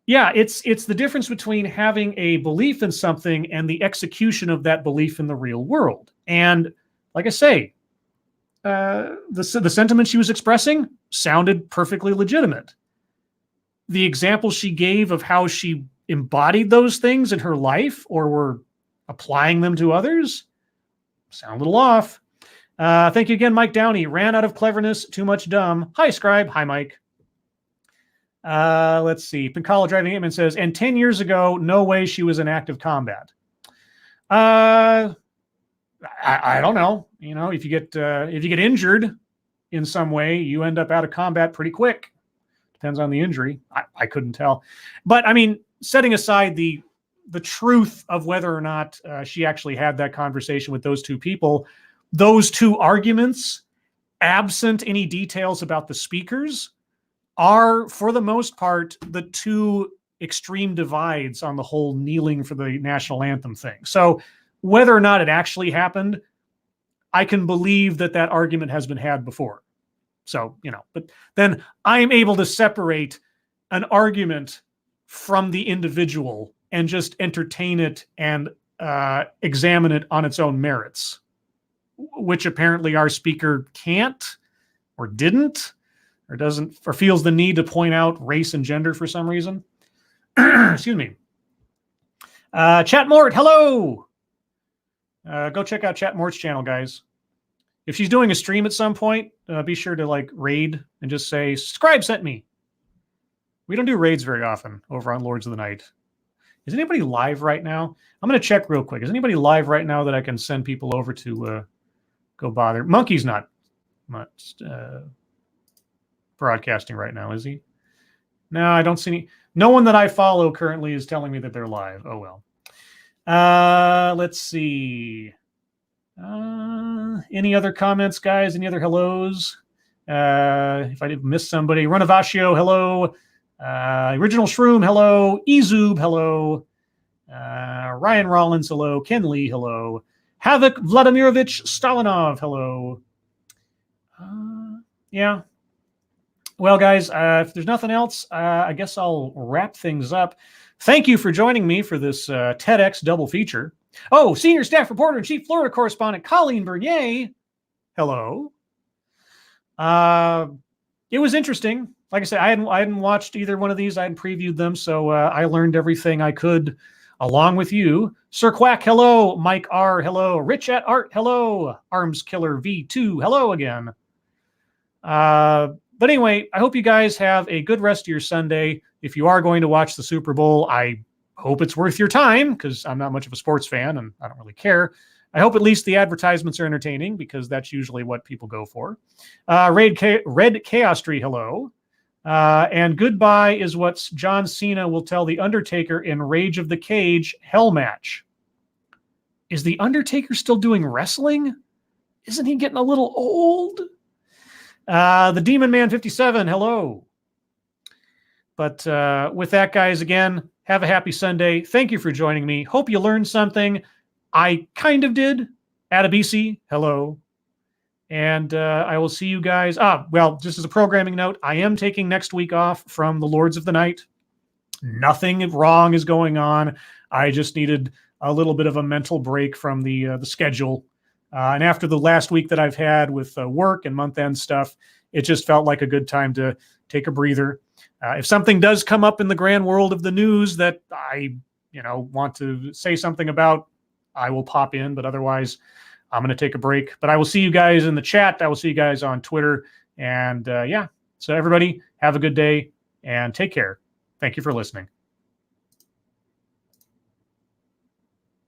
Yeah, it's the difference between having a belief in something and the execution of that belief in the real world. And like I say, the sentiment she was expressing sounded perfectly legitimate. The example she gave of how she embodied those things in her life or were applying them to others sound a little off. Thank you again, Mike Downey. Ran out of cleverness, too much dumb. Hi, Scribe. Hi, Mike. Let's see. Pincala Driving Hitman says, and 10 years ago, no way she was in active combat. I don't know. You know, if you get injured in some way, you end up out of combat pretty quick. Depends on the injury. I couldn't tell. But I mean, setting aside the truth of whether or not she actually had that conversation with those two people, those two arguments, absent any details about the speakers, are, for the most part, the two extreme divides on the whole kneeling for the national anthem thing. So whether or not it actually happened, I can believe that that argument has been had before. So, but then I'm able to separate an argument from the individual and just entertain it and examine it on its own merits, which apparently our speaker can't or didn't or doesn't or feels the need to point out race and gender for some reason. Excuse me. Chat Mort, hello. Go check out Chat Mort's channel, guys. If she's doing a stream at some point, be sure to raid and just say, Scribe sent me. We don't do raids very often over on Lords of the Night. Is anybody live right now? I'm going to check real quick. Is anybody live right now that I can send people over to go bother? Monkey's not broadcasting right now, is he? No, I don't see any. No one that I follow currently is telling me that they're live. Oh, well. Let's see. Any other comments, guys? Any other hellos? If I did miss somebody, Runavashio, hello. Original Shroom, hello. Ezoob, hello. Ryan Rollins, hello. Ken Lee, hello. Havoc Vladimirovich Stalinov, hello. Yeah. Well, guys, if there's nothing else, I guess I'll wrap things up. Thank you for joining me for this TEDx double feature. Oh, Senior Staff Reporter and Chief Florida Correspondent Colleen Bernier, hello. It was interesting. Like I said, I hadn't watched either one of these. I hadn't previewed them, so I learned everything I could along with you. Sir Quack, hello. Mike R, hello. Rich at Art, hello. Arms Killer V2, hello again. But anyway, I hope you guys have a good rest of your Sunday. If you are going to watch the Super Bowl, I hope it's worth your time because I'm not much of a sports fan and I don't really care. I hope at least the advertisements are entertaining because that's usually what people go for. Red Chaos Tree, hello. And goodbye is what John Cena will tell The Undertaker in Rage of the Cage Hell Match. Is The Undertaker still doing wrestling? Isn't he getting a little old? The Demon Man 57, hello. But with that, guys, again, have a happy Sunday. Thank you for joining me. Hope you learned something. I kind of did. Adabisi, hello. And I will see you guys. Well, just as a programming note, I am taking next week off from the Lords of the Night. Nothing wrong is going on. I just needed a little bit of a mental break from the schedule. And after the last week that I've had with work and month-end stuff, it just felt like a good time to take a breather. If something does come up in the grand world of the news that I, want to say something about, I will pop in. But otherwise, I'm going to take a break. But I will see you guys in the chat. I will see you guys on Twitter. And yeah, so everybody have a good day and take care. Thank you for listening.